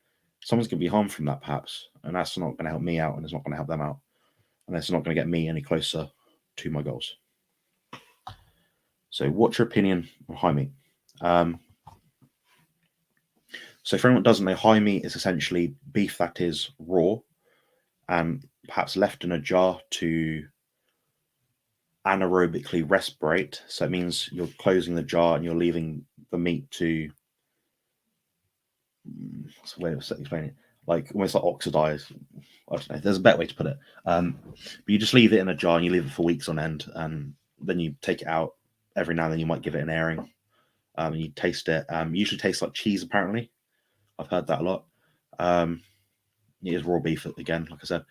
someone's going to be harmed from that perhaps, and that's not going to help me out, and it's not going to help them out, and it's not going to get me any closer to my goals. So what's your opinion on high meat? So for anyone that doesn't know, high meat is essentially beef that is raw and perhaps left in a jar to anaerobically respirate. So it means you're closing the jar and you're leaving the meat to, what's the way of explaining it? Like almost like oxidize. I don't know. There's a better way to put it. But you just leave it in a jar and you leave it for weeks on end, and then you take it out every now and then. You might give it an airing. And you taste it. Usually tastes like cheese. Apparently, I've heard that a lot. It is raw beef again, like I said.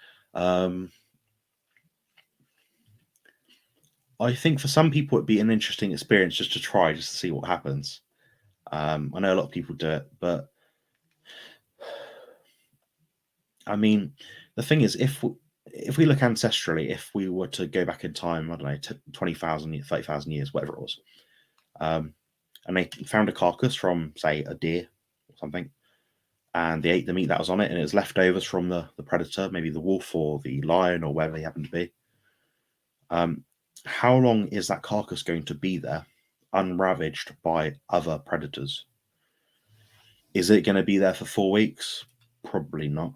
I think for some people it'd be an interesting experience just to try, just to see what happens. I know a lot of people do it, but I mean, the thing is, if we look ancestrally, if we were to go back in time, I don't know, 20,000, 30,000 years, whatever it was, and they found a carcass from, say, a deer or something, and they ate the meat that was on it, and it was leftovers from the predator, maybe the wolf or the lion or wherever they happen to be. How long is that carcass going to be there, unravaged by other predators? Is it going to be there for 4 weeks? Probably not.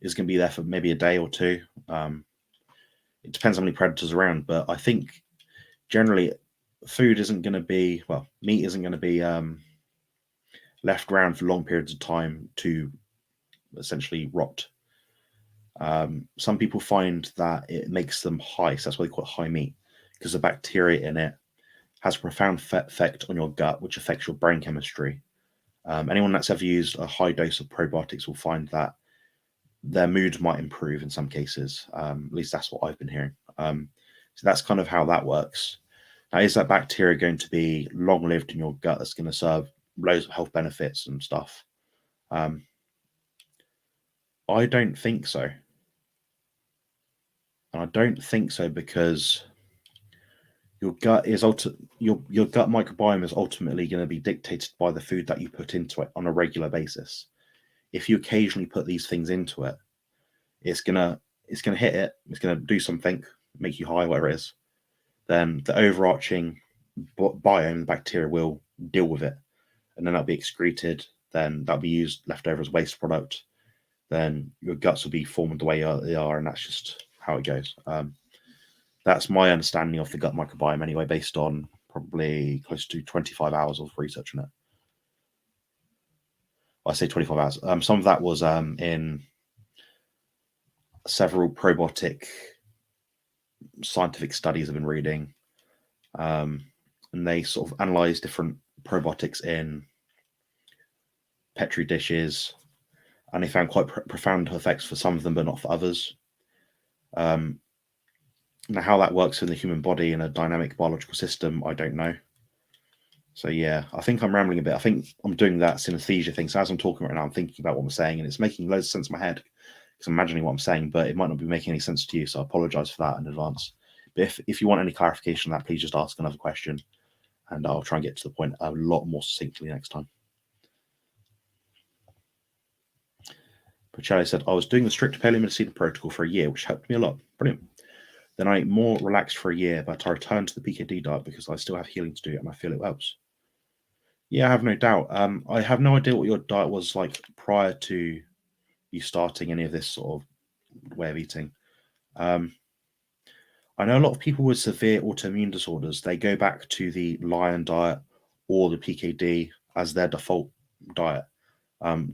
Is it going to be there for maybe a day or two? it depends how many predators are around. But I think generally, food isn't going to be meat isn't going to be left around for long periods of time to essentially rot. Some people find that it makes them high, so that's why they call it high meat, because the bacteria in it has a profound effect on your gut, which affects your brain chemistry. Anyone that's ever used a high dose of probiotics will find that their mood might improve in some cases. At least that's what I've been hearing. So that's kind of how that works. Now, is that bacteria going to be long lived in your gut that's going to serve loads of health benefits and stuff? I don't think so. And I don't think so because your gut microbiome is ultimately going to be dictated by the food that you put into it on a regular basis. If you occasionally put these things into it, it's gonna hit it, it's gonna do something, make you high, whatever it is. Then the overarching biome, the bacteria, will deal with it, and then that'll be excreted. Then that'll be used left over as waste product. Then your guts will be formed the way they are, and that's just how it goes. That's my understanding of the gut microbiome, anyway, based on probably close to 25 hours of research on it. I say 25 hours. Some of that was in several probiotic scientific studies I've been reading, and they sort of analyze different probiotics in petri dishes, and they found quite profound effects for some of them, but not for others. Now, how that works in the human body in a dynamic biological system, I don't know. So yeah, I think I'm rambling a bit. I think I'm doing that synesthesia thing. So as I'm talking right now, I'm thinking about what I'm saying, and it's making loads of sense in my head because I'm imagining what I'm saying, but it might not be making any sense to you. So I apologize for that in advance. But if you want any clarification on that, please just ask another question, and I'll try and get to the point a lot more succinctly next time. Pacelli said, I was doing the strict paleomedicine protocol for a year, which helped me a lot. Brilliant. Then I ate more relaxed for a year, but I returned to the PKD diet because I still have healing to do and I feel it helps. Yeah, I have no doubt. I have no idea what your diet was like prior to you starting any of this sort of way of eating. I know a lot of people with severe autoimmune disorders, they go back to the lion diet or the PKD as their default diet,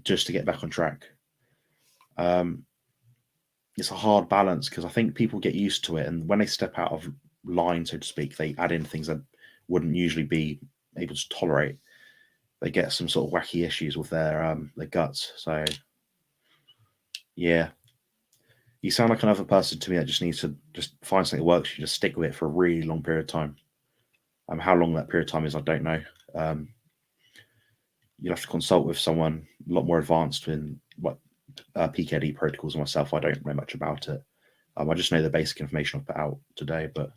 just to get back on track. It's a hard balance because I think people get used to it, and when they step out of line, so to speak, they add in things that wouldn't usually be able to tolerate. They get some sort of wacky issues with their guts. So yeah, you sound like another person to me that just needs to just find something that works. You just stick with it for a really long period of time. How long that period of time is, I don't know. You'll have to consult with someone a lot more advanced in what PKD protocols. Myself, I don't know much about it. I just know the basic information I've put out today, but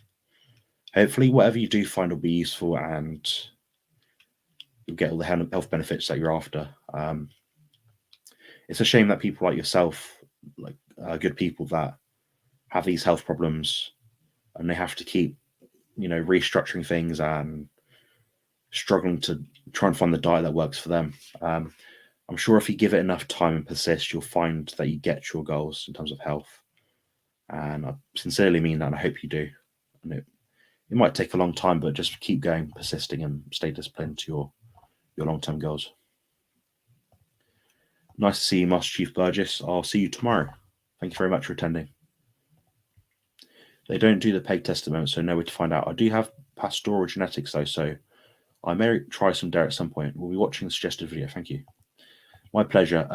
hopefully whatever you do find will be useful and you'll get all the health benefits that you're after. It's a shame that people like yourself, like good people that have these health problems and they have to keep, restructuring things and struggling to try and find the diet that works for them. I'm sure if you give it enough time and persist, you'll find that you get your goals in terms of health. And I sincerely mean that, and I hope you do. And it might take a long time, but just keep going, persisting, and stay disciplined to your long-term goals. Nice to see you, Master Chief Burgess. I'll see you tomorrow. Thank you very much for attending. They don't do the peg test at the moment, so no way to find out. I do have pastoral genetics, though, so I may try some dare at some point. We'll be watching the suggested video. Thank you. My pleasure.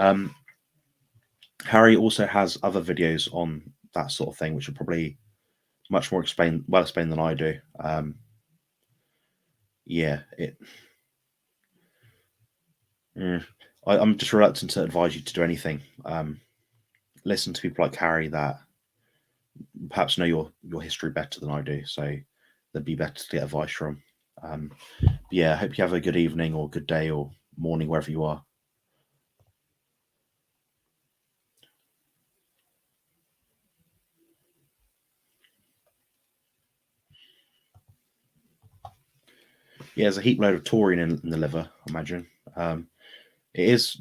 Harry also has other videos on that sort of thing, which are probably much more well explained than I do. I'm just reluctant to advise you to do anything. Listen to people like Harry that perhaps know your history better than I do, so they'd be better to get advice from. I hope you have a good evening or good day or morning wherever you are. Yeah, there's a heap load of taurine in the liver, I imagine.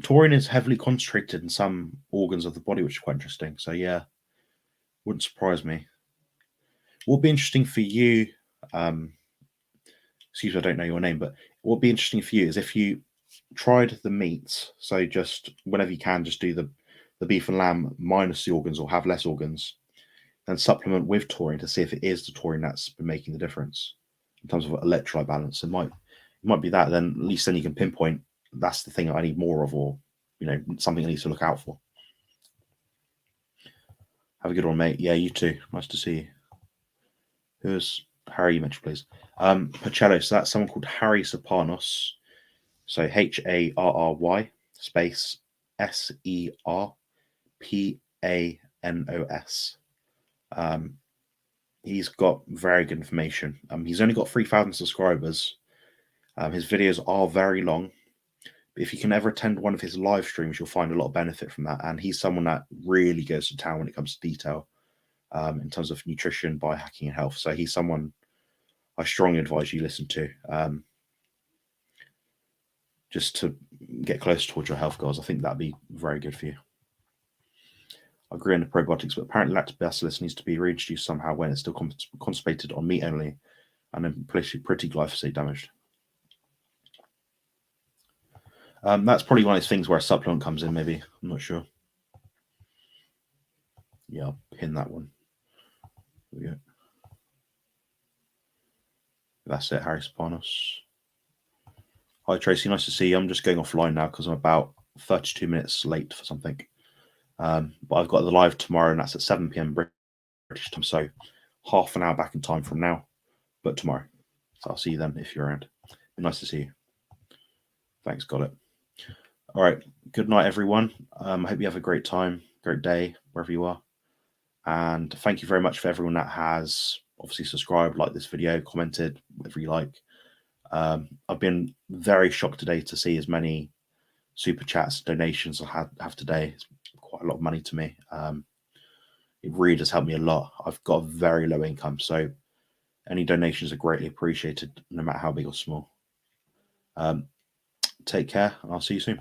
Taurine is heavily concentrated in some organs of the body, which is quite interesting. So yeah, wouldn't surprise me. What would be interesting for you, excuse me, I don't know your name, but what would be interesting for you is if you tried the meats. So just whenever you can, just do the beef and lamb minus the organs or have less organs, then supplement with taurine to see if it is the taurine that's been making the difference in terms of electrolyte balance. It might be that. Then at least then you can pinpoint that's the thing I need more of, or something I need to look out for. Have a good one, mate. Yeah, you too. Nice to see you. Who's Harry you mentioned, please? Pacello. So that's someone called Harry Sopanos. So Harry space Serpanos. He's got very good information. He's only got 3,000 subscribers. His videos are very long. But if you can ever attend one of his live streams, you'll find a lot of benefit from that. And he's someone that really goes to town when it comes to detail in terms of nutrition, biohacking, and health. So he's someone I strongly advise you listen to just to get closer towards your health goals. I think that'd be very good for you. I agree on the probiotics, but apparently lactobacillus needs to be reintroduced somehow when it's still constipated on meat only and then pretty glyphosate damaged. That's probably one of those things where a supplement comes in, maybe. I'm not sure. Yeah, I'll pin that one. There we go. That's it, Harry Spanos. Hi, Tracy. Nice to see you. I'm just going offline now because I'm about 32 minutes late for something. But I've got the live tomorrow, and that's at 7 p.m. British time. So half an hour back in time from now, but tomorrow. So I'll see you then if you're around. Be nice to see you. Thanks, got it. All right. Good night, everyone. I hope you have a great time, great day, wherever you are. And thank you very much for everyone that has obviously subscribed, liked this video, commented, whatever you like. I've been very shocked today to see as many super chats, donations I have today. It's quite a lot of money to me. It really does help me a lot. I've got a very low income, so any donations are greatly appreciated, no matter how big or small. Take care, and I'll see you soon.